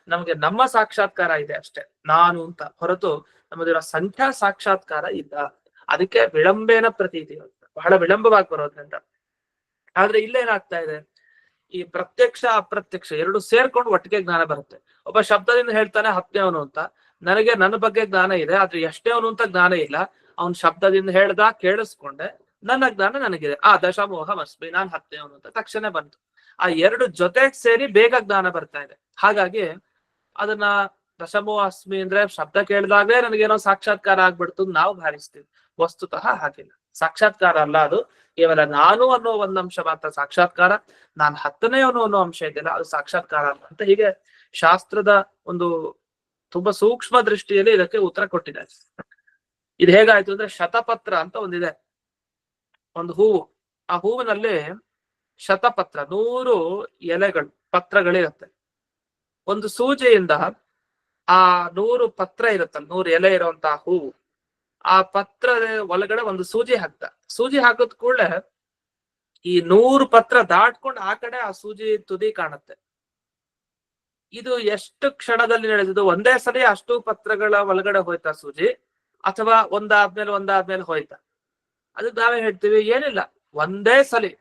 ನಮ್ಗೆ ನಮ್ಮ ಸಾಕ್ಷಾತ್ಕಾರ ಇದೆ ಅಷ್ಟೇ, ನಾನು ಅಂತ, ಹೊರತು ನಮ್ಮದಿರೋ ಸಂಖ್ಯಾ ಸಾಕ್ಷಾತ್ಕಾರ ಇಲ್ಲ. ಅದಕ್ಕೆ ವಿಳಂಬೇನ ಪ್ರತೀತಿ, ಬಹಳ ವಿಳಂಬವಾಗಿ ಬರೋದ್ರಿಂದ. ಆದ್ರೆ ಇಲ್ಲೇನಾಗ್ತಾ ಇದೆ, ಈ ಪ್ರತ್ಯಕ್ಷ ಅಪ್ರತ್ಯಕ್ಷ ಎರಡು ಸೇರ್ಕೊಂಡು ಒಟ್ಟಿಗೆ ಜ್ಞಾನ ಬರುತ್ತೆ. ಒಬ್ಬ ಶಬ್ದದಿಂದ ಹೇಳ್ತಾನೆ ಹತ್ತನೇವನು ಅಂತ, ನನಗೆ ನನ್ನ ಬಗ್ಗೆ ಜ್ಞಾನ ಇದೆ, ಆದ್ರೆ ಎಷ್ಟೇವನು ಅಂತ ಜ್ಞಾನ ಇಲ್ಲ. ಅವನ್ ಶಬ್ದದಿಂದ ಹೇಳ್ದ, ಕೇಳಿಸ್ಕೊಂಡೆ, ನನ್ನ ಜ್ಞಾನ ನನಗಿದೆ. ದಶಮೋಹಮಸ್ಮಿ, ನಾನ್ ಹತ್ತನೇವನು ಅಂತ ತಕ್ಷಣ ಬಂತು. ಆ ಎರಡು ಜೊತೆಗೆ ಸೇರಿ ಬೇಗ ಜ್ಞಾನ ಬರ್ತಾ ಇದೆ. ಹಾಗಾಗಿ ಅದನ್ನ ದಶಮೋಹ ಅಸ್ಮಿ ಅಂದ್ರೆ ಶಬ್ದ ಕೇಳಿದಾಗಲೇ ನನಗೇನೋ ಸಾಕ್ಷಾತ್ಕಾರ ಆಗ್ಬಿಡ್ತು ನಾವು ಭಾವಿಸ್ತೀವಿ. ವಸ್ತುತಃ ಹಾಗಿಲ್ಲ, ಸಾಕ್ಷಾತ್ಕಾರ ಅಲ್ಲ ಅದು, ಕೇವಲ ನಾನು ಅನ್ನೋ ಒಂದು ಅಂಶ ಮಾತ್ರ ಸಾಕ್ಷಾತ್ಕಾರ. ನಾನು ಹತ್ತನೆಯವನು ಅನ್ನೋ ಅಂಶ ಇದೆಯಲ್ಲ ಅದು ಸಾಕ್ಷಾತ್ಕಾರ ಅಲ್ಲ ಅಂತ ಹೀಗೆ ಶಾಸ್ತ್ರದ ಒಂದು ತುಂಬಾ ಸೂಕ್ಷ್ಮ ದೃಷ್ಟಿಯಲ್ಲಿ ಇದಕ್ಕೆ ಉತ್ತರ ಕೊಟ್ಟಿದ್ದಾರೆ. ಇದು ಹೇಗಾಯ್ತು ಅಂದ್ರೆ, ಶತಪತ್ರ ಅಂತ ಒಂದಿದೆ, ಒಂದು ಹೂವು. ಆ ಹೂವಿನಲ್ಲಿ ಶತಪತ್ರ 100 ಎಲೆಗಳು ಪತ್ರಗಳಿರುತ್ತೆ. ಒಂದು ಸೂಜಿಯಿಂದ ಆ 100 ಪತ್ರ ಇರುತ್ತಲ್ಲ, 100 ಎಲೆ ಇರುವಂತಹ ಹೂವು, ಆ ಪತ್ರ ಒಳಗಡೆ ಒಂದು ಸೂಜಿ ಹಾಕ್ತ. ಸೂಜಿ ಹಾಕದ್ ಕೂಡಲೇ ಈ 100 ಪತ್ರ ದಾಟ್ಕೊಂಡು ಆ ಕಡೆ ಆ ಸೂಜಿ ತುದಿ ಕಾಣುತ್ತೆ. ಇದು ಎಷ್ಟು ಕ್ಷಣದಲ್ಲಿ ನಡೆದಿದ್ದು? ಒಂದೇ ಸರಿ ಅಷ್ಟು ಪತ್ರಗಳ ಒಳಗಡೆ ಹೋಯ್ತಾ ಸೂಜಿ, ಅಥವಾ ಒಂದಾದ್ಮೇಲೆ ಹೋಯ್ತಾ? ಅದಕ್ಕೆ ನಾವೇ ಹೇಳ್ತೀವಿ, ಏನಿಲ್ಲ, ಒಂದೇ ಸಲಿ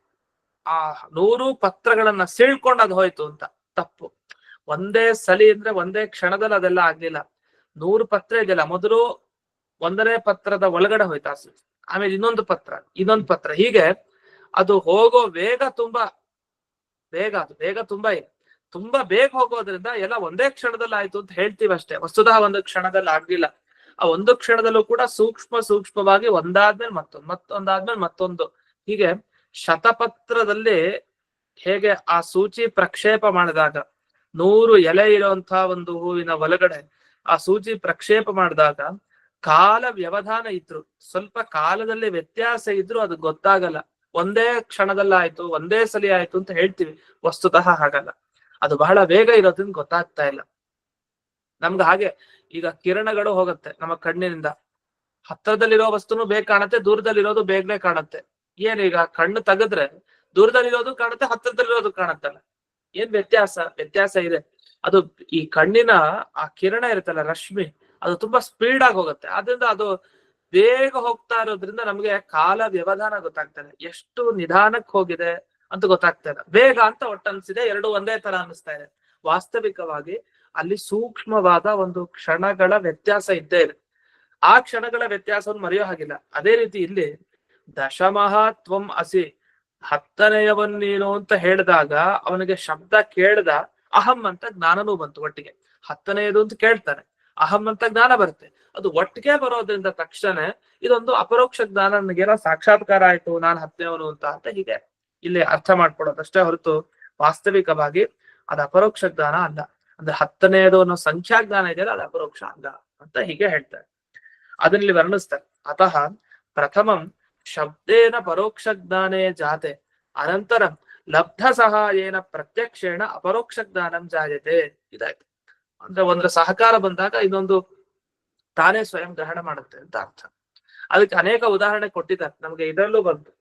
ಆ 100 ಪತ್ರಗಳನ್ನ ಸೀಳ್ಕೊಂಡು ಅದು ಹೋಯ್ತು ಅಂತ. ತಪ್ಪು. ಒಂದೇ ಸಲಿ ಅಂದ್ರೆ ಒಂದೇ ಕ್ಷಣದಲ್ಲಿ ಅದೆಲ್ಲ ಆಗ್ಲಿಲ್ಲ. 100 ಪತ್ರ ಇದೆಯಲ್ಲ, ಮೊದಲು ಒಂದನೇ ಪತ್ರದ ಒಳಗಡೆ ಹೋಯ್ತಾ ಸೂಜಿ, ಆಮೇಲೆ ಇನ್ನೊಂದು ಪತ್ರ, ಹೀಗೆ ಅದು ಹೋಗೋ ವೇಗ ತುಂಬಾ ತುಂಬಾ ಇದೆ. ತುಂಬಾ ಬೇಗ ಹೋಗೋದ್ರಿಂದ ಎಲ್ಲ ಒಂದೇ ಕ್ಷಣದಲ್ಲಿ ಆಯ್ತು ಅಂತ ಹೇಳ್ತೀವಿ ಅಷ್ಟೇ. ವಸ್ತುತಃ ಒಂದು ಕ್ಷಣದಲ್ಲಿ ಆಗ್ಲಿಲ್ಲ. ಆ ಒಂದು ಕ್ಷಣದಲ್ಲೂ ಕೂಡ ಸೂಕ್ಷ್ಮವಾಗಿ ಒಂದಾದ್ಮೇಲೆ ಮತ್ತೊಂದಾದ್ಮೇಲೆ ಮತ್ತೊಂದು, ಹೀಗೆ ಶತಪತ್ರದಲ್ಲಿ ಹೇಗೆ ಆ ಸೂಚಿ ಪ್ರಕ್ಷೇಪ ಮಾಡಿದಾಗ 100 ಎಲೆ ಇರುವಂತಹ ಒಂದು ಹೂವಿನ ಒಳಗಡೆ ಆ ಸೂಚಿ ಪ್ರಕ್ಷೇಪ ಮಾಡಿದಾಗ ಕಾಲ ವ್ಯವಧಾನ ಇದ್ರು, ಸ್ವಲ್ಪ ಕಾಲದಲ್ಲಿ ವ್ಯತ್ಯಾಸ ಇದ್ರು ಅದು ಗೊತ್ತಾಗಲ್ಲ. ಒಂದೇ ಕ್ಷಣದಲ್ಲಿ ಆಯ್ತು, ಒಂದೇ ಸಲಿ ಆಯ್ತು ಅಂತ ಹೇಳ್ತೀವಿ. ವಸ್ತುತಃ ಹಾಗಲ್ಲ, ಅದು ಬಹಳ ವೇಗ ಇರೋದ್ರಿಂದ ಗೊತ್ತಾಗ್ತಾ ಇಲ್ಲ ನಮ್ಗೆ. ಹಾಗೆ ಈಗ ಕಿರಣಗಳು ಹೋಗುತ್ತೆ ನಮ್ಮ ಕಣ್ಣಿನಿಂದ, ಹತ್ತಿರದಲ್ಲಿರೋ ವಸ್ತುನು ಬೇಗ ಕಾಣುತ್ತೆ, ದೂರದಲ್ಲಿರೋದು ಬೇಗನೆ ಕಾಣುತ್ತೆ. ಏನೀಗ ಕಣ್ಣು ತೆಗೆದ್ರೆ ದೂರದಲ್ಲಿರೋದು ಕಾಣುತ್ತೆ, ಹತ್ತಿರದಲ್ಲಿರೋದು ಕಾಣುತ್ತಲ್ಲ, ಏನ್ ವ್ಯತ್ಯಾಸ ಇದೆ. ಅದು ಈ ಕಣ್ಣಿನ ಆ ಕಿರಣ ಇರುತ್ತಲ್ಲ, ರಶ್ಮಿ, ಅದು ತುಂಬಾ ಸ್ಪೀಡ್ ಆಗಿ ಹೋಗುತ್ತೆ. ಆದ್ರಿಂದ ಅದು ಬೇಗ ಹೋಗ್ತಾ ಇರೋದ್ರಿಂದ ನಮ್ಗೆ ಕಾಲ ವ್ಯವಧಾನ ಗೊತ್ತಾಗ್ತದೆ, ಎಷ್ಟು ನಿಧಾನಕ್ಕೆ ಹೋಗಿದೆ ಅಂತ ಗೊತ್ತಾಗ್ತಾ ಇಲ್ಲ. ಬೇಗ ಅಂತ ಒಟ್ಟನ್ಸಿದೆ, ಎರಡು ಒಂದೇ ತರ ಅನಿಸ್ತಾ ಇದೆ. ವಾಸ್ತವಿಕವಾಗಿ ಅಲ್ಲಿ ಸೂಕ್ಷ್ಮವಾದ ಒಂದು ಕ್ಷಣಗಳ ವ್ಯತ್ಯಾಸ ಇದ್ದೇ ಇದೆ. ಆ ಕ್ಷಣಗಳ ವ್ಯತ್ಯಾಸವನ್ನು ಮರೆಯೋ ಹಾಗಿಲ್ಲ. ಅದೇ ರೀತಿ ಇಲ್ಲಿ ದಶಮಹಾತ್ವಂ ಅಸಿ, ಹತ್ತನೆಯವನ್ ನೀನು ಅಂತ ಹೇಳಿದಾಗ ಅವನಿಗೆ ಶಬ್ದ ಕೇಳ್ದ, ಅಹಂ ಅಂತ ಜ್ಞಾನನೂ ಬಂತು ಒಟ್ಟಿಗೆ. ಹತ್ತನೆಯದು ಅಂತ ಕೇಳ್ತಾನೆ, ಅಹಂ ಅಂತ ಜ್ಞಾನ ಬರುತ್ತೆ. ಅದು ಒಟ್ಟಿಗೆ ಬರೋದ್ರಿಂದ ತಕ್ಷಣ ಇದೊಂದು ಅಪರೋಕ್ಷ ಜ್ಞಾನ, ನನಗೇನೋ ಸಾಕ್ಷಾತ್ಕಾರ ಆಯ್ತು, ನಾನು ಹತ್ತನೆಯವನು ಅಂತ ಹೀಗೆ ಇಲ್ಲಿ ಅರ್ಥ ಮಾಡ್ಕೊಳ್ಳೋದಷ್ಟೇ ಹೊರತು ವಾಸ್ತವಿಕವಾಗಿ ಅದು ಅಪರೋಕ್ಷ ಜ್ಞಾನ ಅಲ್ಲ. ಅಂದ್ರೆ ಹತ್ತನೆಯದು ಅನ್ನೋ ಸಂಖ್ಯಾ ಜ್ಞಾನ ಇದೆಯಲ್ಲ, ಅದು ಅಪರೋಕ್ಷ ಅಲ್ಲ ಅಂತ ಹೀಗೆ ಹೇಳ್ತಾರೆ. ಅದನ್ನಲ್ಲಿ ವರ್ಣಿಸ್ತಾರೆ. ಅತಃ ಪ್ರಥಮಂ ಶಬ್ದೇನ ಪರೋಕ್ಷ ಜ್ಞಾನೇ ಜಾತೆ, ಅನಂತರಂ ಲಬ್ಧ ಸಹಾಯೇನ ಪ್ರತ್ಯಕ್ಷೇಣ ಅಪರೋಕ್ಷ ಜ್ಞಾನಂ ಜಾಯತೆ. ಇದಾಯ್ತು. ಅಂದ್ರೆ ಒಂದರ ಸಹಕಾರ ಬಂದಾಗ ಇನ್ನೊಂದು ತಾನೇ ಸ್ವಯಂ ಗ್ರಹಣ ಮಾಡುತ್ತೆ ಅಂತ ಅರ್ಥ. ಅದಕ್ಕೆ ಅನೇಕ ಉದಾಹರಣೆ ಕೊಟ್ಟಿದ್ದಾರೆ ನಮ್ಗೆ. ಇದರಲ್ಲೂ ಬಂತು,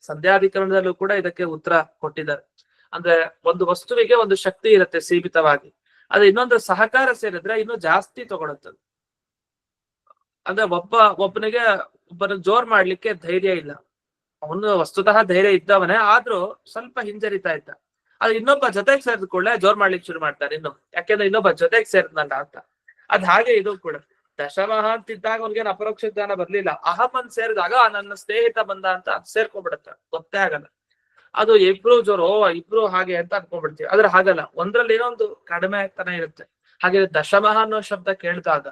ಸಂಧ್ಯಾಧಿಕರಣದಲ್ಲೂ ಕೂಡ ಇದಕ್ಕೆ ಉತ್ತರ ಕೊಟ್ಟಿದ್ದಾರೆ. ಅಂದ್ರೆ ಒಂದು ವಸ್ತುವಿಗೆ ಒಂದು ಶಕ್ತಿ ಇರುತ್ತೆ ಸೀಮಿತವಾಗಿ, ಅದು ಇನ್ನೊಂದು ಸಹಕಾರ ಸೇರಿದ್ರೆ ಇನ್ನೂ ಜಾಸ್ತಿ ತಗೊಳುತ್ತದೆ. ಅಂದ್ರೆ ಒಬ್ಬನಿಗೆ ಜೋರ್ ಮಾಡ್ಲಿಕ್ಕೆ ಧೈರ್ಯ ಇಲ್ಲ, ಅವನು ವಸ್ತುತಃ ಧೈರ್ಯ ಇದ್ದವನೇ, ಆದ್ರೂ ಸ್ವಲ್ಪ ಹಿಂಜರಿತಾ ಇದ್ದ. ಅದು ಇನ್ನೊಬ್ಬ ಜೊತೆಗೆ ಸೇರಿದ್ಕೊಳ್ಳೆ ಜೋರ್ ಮಾಡ್ಲಿಕ್ಕೆ ಶುರು ಮಾಡ್ತಾರೆ ಇನ್ನು, ಯಾಕೆಂದ್ರೆ ಇನ್ನೊಬ್ಬ ಜೊತೆಗೆ ಸೇರಿದ್ನಲ್ಲ ಅಂತ. ಅದ್ ಹಾಗೆ ಇದು ಕೂಡ. ದಶಮಃ ಅಂತಿದ್ದಾಗ ಅವ್ನಿಗೇನು ಅಪರೋಕ್ಷ ಜ್ಞಾನ ಬರ್ಲಿಲ್ಲ. ಅಹಂ ಅಂತ ಸೇರಿದಾಗ ನನ್ನ ಸ್ನೇಹಿತ ಬಂದ ಅಂತ ಸೇರ್ಕೊಂಡ್ಬಿಡುತ್ತೆ, ಗೊತ್ತೇ ಆಗಲ್ಲ. ಅದು ಇಬ್ರು ಜೋರು, ಇಬ್ರು ಹಾಗೆ ಅಂತ ಅನ್ಕೊಂಡ್ಬಿಡ್ತೀವಿ. ಆದ್ರೆ ಹಾಗಲ್ಲ, ಒಂದ್ರಲ್ಲಿ ಏನೋ ಒಂದು ಕಡಿಮೆ ಆಗ್ತಾನೆ ಇರುತ್ತೆ. ಹಾಗೆ ದಶಮಃ ಅನ್ನೋ ಶಬ್ದ ಕೇಳಿದಾಗ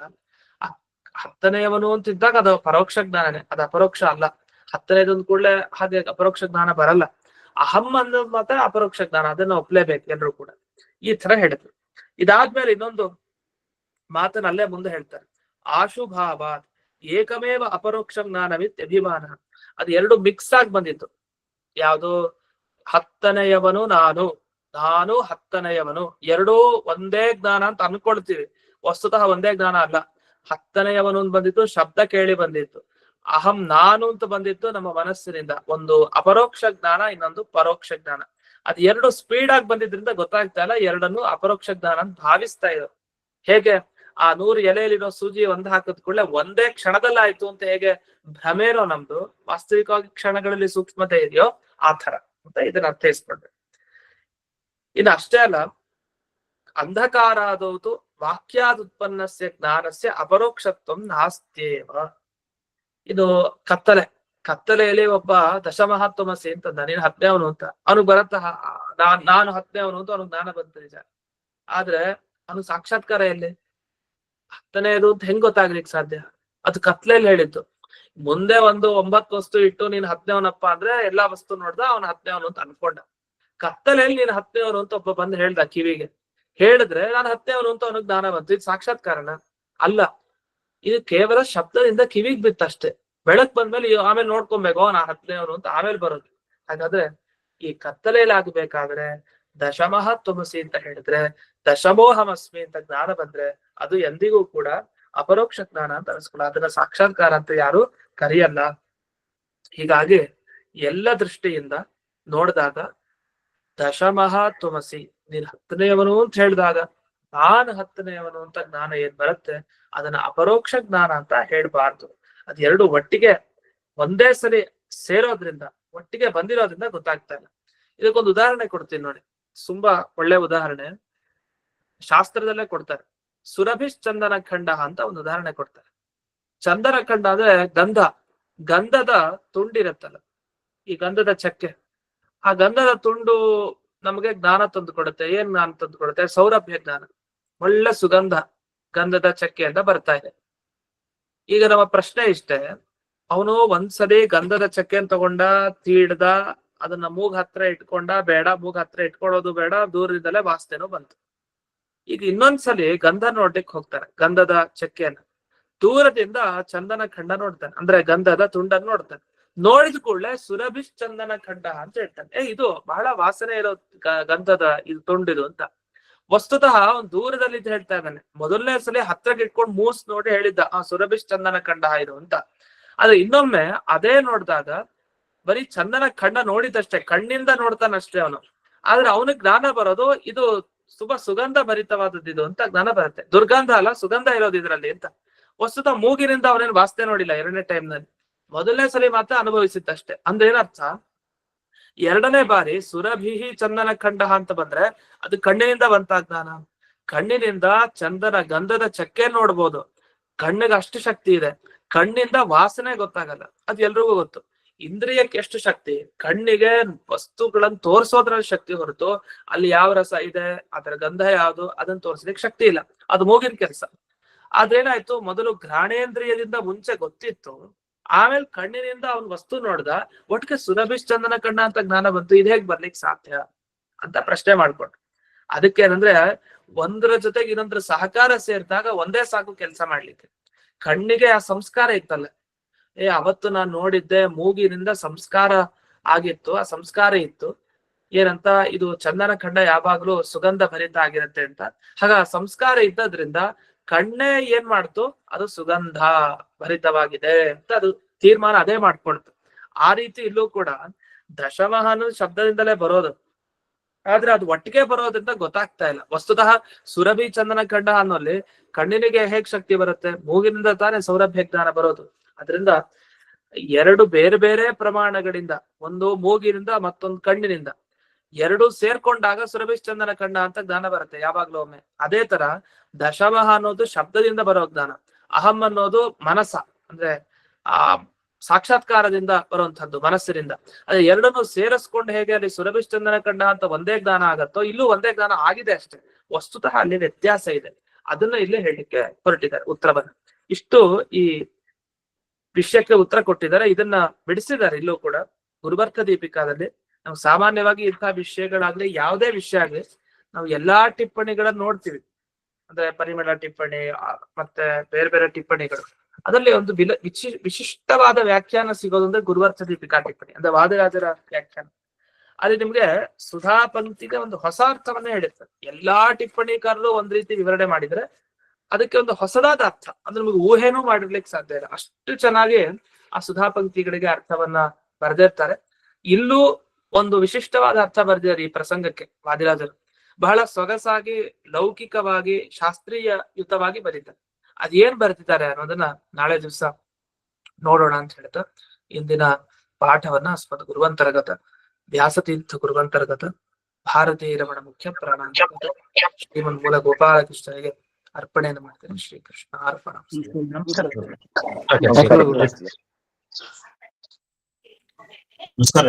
ಹತ್ತನೆಯವನು ಅಂತಿದ್ದಾಗ ಅದು ಪರೋಕ್ಷ ಜ್ಞಾನನೇ, ಅದು ಅಪರೋಕ್ಷ ಅಲ್ಲ. ಹತ್ತನೇದೊಂದು ಕೂಡಲೇ ಹಾಗೆ ಅಪರೋಕ್ಷ ಜ್ಞಾನ ಬರಲ್ಲ. ಅಹಂ ಅನ್ನೋದು ಮಾತ್ರ ಅಪರೋಕ್ಷ ಜ್ಞಾನ, ಅದನ್ನ ಒಪ್ಲೇಬೇಕು ಎಲ್ರು ಕೂಡ. ಈ ತರ ಹೇಳಿದ್ರು. ಇದಾದ್ಮೇಲೆ ಇನ್ನೊಂದು ಮಾತನ್ನ ಅಲ್ಲೇ ಮುಂದೆ ಹೇಳ್ತಾರೆ. ಆಶುಭಾವಾತ್ ಏಕಮೇವ ಅಪರೋಕ್ಷ ಜ್ಞಾನವಿತ್ ಅಭಿಮಾನ. ಅದು ಎರಡು ಮಿಕ್ಸ್ ಆಗಿ ಬಂದಿತ್ತು. ಯಾವುದು? ಹತ್ತನೆಯವನು ನಾನು ಹತ್ತನೆಯವನು, ಎರಡೂ ಒಂದೇ ಜ್ಞಾನ ಅಂತ ಅನ್ಕೊಳ್ತೀವಿ. ವಸ್ತುತಃ ಒಂದೇ ಜ್ಞಾನ ಅಲ್ಲ. ಹತ್ತನೆಯವನು ಅಂತ ಬಂದಿತ್ತು, ಶಬ್ದ ಕೇಳಿ ಬಂದಿತ್ತು. ಅಹಂ ನಾನು ಅಂತ ಬಂದಿತ್ತು ನಮ್ಮ ಮನಸ್ಸಿನಿಂದ. ಒಂದು ಅಪರೋಕ್ಷ ಜ್ಞಾನ, ಇನ್ನೊಂದು ಪರೋಕ್ಷ ಜ್ಞಾನ. ಅದ್ ಎರಡು ಸ್ಪೀಡ್ ಆಗಿ ಬಂದಿದ್ರಿಂದ ಗೊತ್ತಾಗ್ತಾ ಇಲ್ಲ, ಎರಡನ್ನು ಅಪರೋಕ್ಷ ಜ್ಞಾನ ಅಂತ ಭಾವಿಸ್ತಾ ಇದ್ರು. ಹೇಗೆ ಆ 100 ಎಲೆಯಲ್ಲಿರೋ ಸೂಜಿ ಒಂದ್ ಹಾಕದ್ ಕೂಡಲೇ ಒಂದೇ ಕ್ಷಣದಲ್ಲಿ ಆಯ್ತು ಅಂತ ಹೇಗೆ ಭ್ರಮೇನೋ ನಮ್ದು, ವಾಸ್ತವಿಕವಾಗಿ ಕ್ಷಣಗಳಲ್ಲಿ ಸೂಕ್ಷ್ಮತೆ ಇದೆಯೋ ಆ ತರ ಅಂತ ಇದನ್ನ ಅರ್ಥೈಸ್ಕೊಂಡ್ರೆ. ಇನ್ನು ಅಷ್ಟೇ ಅಲ್ಲ, ಅಂಧಕಾರಾದೌತು ವಾಕ್ಯಾದುತ್ಪನ್ನಸ್ಯ ಜ್ಞಾನಸ್ಯ ಅಪರೋಕ್ಷತ್ವ ನಾಸ್ತ್ಯೇವ. ಇದು ಕತ್ತಲೆಯಲ್ಲಿ ಒಬ್ಬ ದಶಮಹಾತ್ಮಸಿ ಅಂತಂದ, ನೀನು ಹತ್ತನೇವನು ಅಂತ. ಅವನಿಗೆ ಬರತ್ತ ನಾನು ಹತ್ತನೇವನು ಅಂತ ಅವನಿಗೆ ಜ್ಞಾನ ಬಂತ ನಿಜ. ಆದ್ರೆ ಅವನು ಸಾಕ್ಷಾತ್ಕಾರ ಎಲ್ಲಿ? ಹತ್ತನೇದು ಅಂತ ಹೆಂಗ್ ಗೊತ್ತಾಗ್ಲಿಕ್ಕೆ ಸಾಧ್ಯ? ಅದು ಕತ್ಲೆಯಲ್ಲಿ ಹೇಳಿದ್ದು. ಮುಂದೆ ಒಂದು 9 ವಸ್ತು ಇಟ್ಟು ನೀನ್ ಹತ್ತನೇವನಪ್ಪ ಅಂದ್ರೆ ಎಲ್ಲಾ ವಸ್ತು ನೋಡ್ದ, ಅವನು ಹತ್ತನೇವನು ಅಂತ ಅನ್ಕೊಂಡ. ಕತ್ತಲೆಯಲ್ಲಿ ನೀನ್ ಹತ್ತನೇವನು ಅಂತ ಒಬ್ಬ ಬಂದು ಹೇಳ್ದ ಕಿವಿಗೆ. ಹೇಳಿದ್ರೆ ನಾನು ಹತ್ತನೇವನು ಅಂತ ಅವನಿಗೆ ಜ್ಞಾನ ಬಂತು. ಇದು ಸಾಕ್ಷಾತ್ಕಾರನ? ಅಲ್ಲ. ಇದು ಕೇವಲ ಶಬ್ದದಿಂದ ಕಿವಿಗ್ ಬಿತ್ತಷ್ಟೇ. ಬೆಳಕ್ ಬಂದ್ಮೇಲೆ ಆಮೇಲೆ ನೋಡ್ಕೊಬೇಕು ನಾ ಹತ್ತನೇವನು ಅಂತ ಆಮೇಲೆ ಬರೋದು. ಹಾಗಾದ್ರೆ ಈ ಕತ್ತಲೆಯಲ್ಲಿ ಆಗ್ಬೇಕಾದ್ರೆ ದಶಮಹಾತ್ಮಸಿ ಅಂತ ಹೇಳಿದ್ರೆ, ದಶಮೋಹಮಸ್ಮಿ ಅಂತ ಜ್ಞಾನ ಬಂದ್ರೆ ಅದು ಎಂದಿಗೂ ಕೂಡ ಅಪರೋಕ್ಷ ಜ್ಞಾನ ಅಂತ ಅನಿಸ್ಕೊಳ್ಳ. ಅದನ್ನ ಸಾಕ್ಷಾತ್ಕಾರ ಅಂತ ಯಾರು ಕರೆಯಲ್ಲ. ಹೀಗಾಗಿ ಎಲ್ಲ ದೃಷ್ಟಿಯಿಂದ ನೋಡಿದಾಗ ದಶಮಹಾತ್ಮಸಿ, ನೀನ್ ಹತ್ತನೆಯವನು ಅಂತ ಹೇಳಿದಾಗ ನಾನು ಹತ್ತನೆಯವನು ಅಂತ ಜ್ಞಾನ ಏನ್ ಬರುತ್ತೆ ಅದನ್ನ ಅಪರೋಕ್ಷ ಜ್ಞಾನ ಅಂತ ಹೇಳ್ಬಾರ್ದು. ಅದೆರಡು ಒಟ್ಟಿಗೆ ಒಂದೇ ಸರಿ ಸೇರೋದ್ರಿಂದ, ಒಟ್ಟಿಗೆ ಬಂದಿರೋದ್ರಿಂದ ಗೊತ್ತಾಗ್ತಾ ಇಲ್ಲ. ಇದಕ್ಕೊಂದು ಉದಾಹರಣೆ ಕೊಡ್ತೀನಿ ನೋಡಿ, ತುಂಬಾ ಒಳ್ಳೆ ಉದಾಹರಣೆ. ಶಾಸ್ತ್ರದಲ್ಲೇ ಕೊಡ್ತಾರೆ. ಸುರಭಿಶ್ಚಂದನ ಖಂಡ ಅಂತ ಒಂದು ಉದಾಹರಣೆ ಕೊಡ್ತಾರೆ. ಚಂದನ ಖಂಡ ಅಂದ್ರೆ ಗಂಧದ ತುಂಡಿರತ್ತಲ್ಲ, ಈ ಗಂಧದ ಚಕ್ಕೆ. ಆ ಗಂಧದ ತುಂಡು ನಮಗೆ ಜ್ಞಾನ ತಂದು ಕೊಡುತ್ತೆ. ಏನ್ ಜ್ಞಾನ ತಂದು ಕೊಡುತ್ತೆ? ಸೌರಭ್ಯ ಜ್ಞಾನ. ಒಳ್ಳೆ ಸುಗಂಧ ಗಂಧದ ಚಕ್ಕೆಯಿಂದ ಬರ್ತಾ ಇದೆ. ಈಗ ನಮ್ಮ ಪ್ರಶ್ನೆ ಇಷ್ಟೇ, ಅವನು ಒಂದ್ಸಲಿ ಗಂಧದ ಚಕ್ಕೆನ್ ತಗೊಂಡ, ತೀಡ್ದ, ಅದನ್ನ ಮೂಗ್ ಹತ್ರ ಇಟ್ಕೊಂಡ, ಬೇಡ ಮೂಗ್ ಹತ್ರ ಇಟ್ಕೊಳ್ಳೋದು ಬೇಡ, ದೂರದಿಂದಲೇ ವಾಸನೆನೂ ಬಂತು. ಈಗ ಇನ್ನೊಂದ್ಸಲಿ ಗಂಧ ನೋಡ್ಲಿಕ್ಕೆ ಹೋಗ್ತಾರೆ, ಗಂಧದ ಚಕ್ಕೆಯನ್ನ. ದೂರದಿಂದ ಚಂದನ ಖಂಡ ನೋಡ್ತಾನೆ, ಅಂದ್ರೆ ಗಂಧದ ತುಂಡನ್ನು ನೋಡ್ತಾನೆ. ನೋಡಿದ ಕೂಡಲೇ ಸುರಭಿಶ್ಚಂದನ ಖಂಡ ಅಂತ ಹೇಳ್ತಾನೆ. ಇದು ಬಹಳ ವಾಸನೆ ಇರೋ ಗಂಧದ ಇದು ತುಂಡಿದು ಅಂತ. ವಸ್ತುತಃ ಅವ್ನು ದೂರದಲ್ಲಿ ಹೇಳ್ತಾ ಇದ್ದಾನೆ. ಮೊದಲನೇ ಸಲ ಹತ್ರಕ್ಕೆ ಇಟ್ಕೊಂಡು ಮೂಸ್ ನೋಡಿ ಹೇಳಿದ್ದ ಸುರಭಿಶ್ಚಂದನ ಖಂಡ ಇದು ಅಂತ. ಆದ್ರೆ ಇನ್ನೊಮ್ಮೆ ಅದೇ ನೋಡಿದಾಗ ಬರೀ ಚಂದನ ಖಂಡ ನೋಡಿದಷ್ಟೇ, ಕಣ್ಣಿಂದ ನೋಡ್ತಾನಷ್ಟೇ ಅವನು. ಆದ್ರೆ ಅವನಿಗೆ ಜ್ಞಾನ ಬರೋದು ಇದು ಸುಗಂಧ ಭರಿತವಾದದ್ದು ಇದು ಅಂತ ಜ್ಞಾನ ಬರುತ್ತೆ. ದುರ್ಗಂಧ ಅಲ್ಲ, ಸುಗಂಧ ಇರೋದು ಇದ್ರಲ್ಲಿ ಅಂತ. ವಸ್ತುತ ಮೂಗಿನಿಂದ ಅವನೇನು ವಾಸನೆ ನೋಡಿಲ್ಲ ಎರಡನೇ ಟೈಮ್ ನಲ್ಲಿ. ಮೊದಲನೇ ಸಲ ಮಾತ್ರ ಅನುಭವಿಸಿದ್ದಷ್ಟೇ. ಅಂದ್ರೆ ಏನರ್ಥ? ಎರಡನೇ ಬಾರಿ ಸುರಭಿಹಿ ಚಂದನ ಖಂಡ ಅಂತ ಬಂದ್ರೆ ಅದು ಕಣ್ಣಿನಿಂದ ಬಂತ ಜ್ಞಾನ. ಕಣ್ಣಿನಿಂದ ಗಂಧದ ಚಕ್ಕೆ ನೋಡ್ಬೋದು, ಕಣ್ಣಿಗೆ ಅಷ್ಟು ಶಕ್ತಿ ಇದೆ. ಕಣ್ಣಿಂದ ವಾಸನೆ ಗೊತ್ತಾಗಲ್ಲ, ಅದು ಎಲ್ರಿಗೂ ಗೊತ್ತು. ಇಂದ್ರಿಯಕ್ಕೆ ಎಷ್ಟು ಶಕ್ತಿ? ಕಣ್ಣಿಗೆ ವಸ್ತುಗಳನ್ನು ತೋರಿಸೋದ್ರಲ್ಲಿ ಶಕ್ತಿ ಹೊರತು ಅಲ್ಲಿ ಯಾವ ರಸ ಇದೆ, ಅದರ ಗಂಧ ಯಾವುದು ಅದನ್ನ ತೋರಿಸ್ಲಿಕ್ಕೆ ಶಕ್ತಿ ಇಲ್ಲ. ಅದು ಮೂಗಿನ ಕೆಲಸ. ಅದೇನಾಯ್ತು, ಮೊದಲು ಘ್ರಾಣೇಂದ್ರಿಯದಿಂದ ಮುಂಚೆ ಗೊತ್ತಿತ್ತು, ಆಮೇಲೆ ಕಣ್ಣಿನಿಂದ ಅವನ್ ವಸ್ತು ನೋಡ್ದ, ಒಟ್ಟಿಗೆ ಸುರಭಿಶ್ಚಂದನ ಖಂಡ ಅಂತ ಜ್ಞಾನ ಬಂತು. ಇದು ಹೇಗ್ ಬರ್ಲಿಕ್ಕೆ ಸಾಧ್ಯ ಅಂತ ಪ್ರಶ್ನೆ ಮಾಡ್ಕೊಂಡು. ಅದಕ್ಕೇನಂದ್ರೆ ಒಂದರ ಜೊತೆಗೆ ಇನ್ನೊಂದ್ರ ಸಹಕಾರ ಸೇರಿದಾಗ ಒಂದೇ ಸಾಕು ಕೆಲಸ ಮಾಡ್ಲಿಕ್ಕೆ. ಕಣ್ಣಿಗೆ ಆ ಸಂಸ್ಕಾರ ಇತ್ತಲ್ಲ, ಅವತ್ತು ನಾನು ನೋಡಿದ್ದೆ, ಮೂಗಿನಿಂದ ಸಂಸ್ಕಾರ ಆಗಿತ್ತು, ಆ ಸಂಸ್ಕಾರ ಇತ್ತು ಏನಂತ, ಇದು ಚಂದನ ಖಂಡ ಯಾವಾಗ್ಲೂ ಸುಗಂಧ ಭರಿತ ಆಗಿರುತ್ತೆ ಅಂತ. ಹಾಗ ಸಂಸ್ಕಾರ ಇದ್ದದ್ರಿಂದ ಕಣ್ಣೇ ಏನ್ ಮಾಡ್ತು, ಅದು ಸುಗಂಧ ಭರಿತವಾಗಿದೆ ಅಂತ ಅದು ತೀರ್ಮಾನ ಅದೇ ಮಾಡ್ಕೊಳ್ತು. ಆ ರೀತಿ ಇಲ್ಲೂ ಕೂಡ ದಶಮಹಾನು ಶಬ್ದದಿಂದಲೇ ಬರೋದು, ಆದ್ರೆ ಅದು ಒಟ್ಟಿಗೆ ಬರೋದ್ರಿಂದ ಗೊತ್ತಾಗ್ತಾ ಇಲ್ಲ. ವಸ್ತುತಃ ಸುರಭಿ ಚಂದನ ಖಂಡ ಅನ್ನೋಲ್ಲಿ ಕಣ್ಣಿನಿಗೆ ಹೇಗ್ ಶಕ್ತಿ ಬರುತ್ತೆ? ಮೂಗಿನಿಂದ ತಾನೇ ಸೌರಭ್ಯ ಜ್ಞಾನ ಬರೋದು. ಅದರಿಂದ ಎರಡು ಬೇರೆ ಬೇರೆ ಪ್ರಮಾಣಗಳಿಂದ, ಒಂದು ಮೂಗಿನಿಂದ ಮತ್ತೊಂದು ಕಣ್ಣಿನಿಂದ, ಎರಡು ಸೇರ್ಕೊಂಡಾಗ ಸುರಭಿಶ್ಚಂದನ ಖಂಡ ಅಂತ ಜ್ಞಾನ ಬರುತ್ತೆ ಯಾವಾಗ್ಲೂ ಒಮ್ಮೆ. ಅದೇ ತರ ದಶಮಃ ಅನ್ನೋದು ಶಬ್ದದಿಂದ ಬರೋ ಜ್ಞಾನ, ಅಹಂ ಅನ್ನೋದು ಮನಸ್ಸ ಅಂದ್ರೆ ಆ ಸಾಕ್ಷಾತ್ಕಾರದಿಂದ ಬರುವಂತಹದ್ದು, ಮನಸ್ಸಿನಿಂದ. ಅದೇ ಎರಡನ್ನು ಸೇರಿಸ್ಕೊಂಡು ಹೇಗೆ ಅಲ್ಲಿ ಸುರಭಿಶ್ಚಂದನ ಖಂಡ ಅಂತ ಒಂದೇ ಜ್ಞಾನ ಆಗತ್ತೋ, ಇಲ್ಲೂ ಒಂದೇ ಜ್ಞಾನ ಆಗಿದೆ ಅಷ್ಟೇ. ವಸ್ತುತಃ ಅಲ್ಲಿ ವ್ಯತ್ಯಾಸ ಇದೆ. ಅದನ್ನ ಇಲ್ಲೇ ಹೇಳಲಿಕ್ಕೆ ಹೊರಟಿದ್ದಾರೆ ಉತ್ತರವನ್ನ. ಇಷ್ಟು ಈ ವಿಷಯಕ್ಕೆ ಉತ್ತರ ಕೊಟ್ಟಿದ್ದಾರೆ. ಇದನ್ನ ಬಿಡಿಸಿದ್ದಾರೆ ಇಲ್ಲೂ ಕೂಡ ಗುರುಬರ್ಥ ದೀಪಿಕಾದಲ್ಲಿ. ನಾವು ಸಾಮಾನ್ಯವಾಗಿ ಇಂತಹ ವಿಷಯಗಳಾಗ್ಲಿ, ಯಾವುದೇ ವಿಷಯ ಆಗ್ಲಿ, ನಾವು ಎಲ್ಲಾ ಟಿಪ್ಪಣಿಗಳನ್ನ ನೋಡ್ತೀವಿ. ಅಂದ್ರೆ ಪರಿಮಳ ಟಿಪ್ಪಣಿ ಮತ್ತೆ ಬೇರೆ ಬೇರೆ ಟಿಪ್ಪಣಿಗಳು. ಅದರಲ್ಲಿ ಒಂದು ವಿಶಿಷ್ಟವಾದ ವ್ಯಾಖ್ಯಾನ ಸಿಗೋದು ಅಂದ್ರೆ ಗುರುಬರ್ಥ ದೀಪಿಕಾ ಟಿಪ್ಪಣಿ, ಅಂದ್ರೆ ವಾದಿರಾಜರ ವ್ಯಾಖ್ಯಾನ. ಅಲ್ಲಿ ನಿಮ್ಗೆ ಸುಧಾ ಪಂಕ್ತಿಗೆ ಒಂದು ಹೊಸ ಅರ್ಥವನ್ನೇ ಹೇಳಿರ್ತಾರೆ. ಎಲ್ಲಾ ಟಿಪ್ಪಣಿಕಾರರು ಒಂದ್ ರೀತಿ ವಿವರಣೆ ಮಾಡಿದ್ರೆ ಅದಕ್ಕೆ ಒಂದು ಹೊಸದಾದ ಅರ್ಥ, ಅಂದ್ರೆ ನಿಮ್ಗೆ ಊಹೆನೂ ಮಾಡಿರ್ಲಿಕ್ಕೆ ಸಾಧ್ಯ ಇಲ್ಲ. ಅಷ್ಟು ಚೆನ್ನಾಗಿ ಆ ಸುಧಾ ಪಂಕ್ತಿಗಳಿಗೆ ಅರ್ಥವನ್ನ ಬರೆದಿರ್ತಾರೆ. ಇಲ್ಲೂ ಒಂದು ವಿಶಿಷ್ಟವಾದ ಅರ್ಥ ಬರೆದಿದ್ದಾರೆ ಈ ಪ್ರಸಂಗಕ್ಕೆ ವಾದಿರಾಜರು. ಬಹಳ ಸೊಗಸಾಗಿ, ಲೌಕಿಕವಾಗಿ, ಶಾಸ್ತ್ರೀಯಯುತವಾಗಿ ಬರೀತಾರೆ. ಅದೇನ್ ಬರೆದಿದ್ದಾರೆ ಅನ್ನೋದನ್ನ ನಾಳೆ ದಿವಸ ನೋಡೋಣ ಅಂತ ಹೇಳ್ತಾ ಇಂದಿನ ಪಾಠವನ್ನ ಅಸ್ಮದ್ ಗುರುವಂತರ್ಗತ ವ್ಯಾಸತೀರ್ಥ ಗುರುವಂತರ್ಗತ ಭಾರತೀಯ ರಮಣ ಮುಖ್ಯ ಪ್ರಾಣ ಶ್ರೀಮನ್ ಮೂಲ ಗೋಪಾಲಕೃಷ್ಣರಿಗೆ ಅರ್ಪಣೆಯನ್ನು ಮಾಡ್ತೇನೆ. ಶ್ರೀಕೃಷ್ಣ ಅರ್ಪಣ. ನಮಸ್ಕಾರ.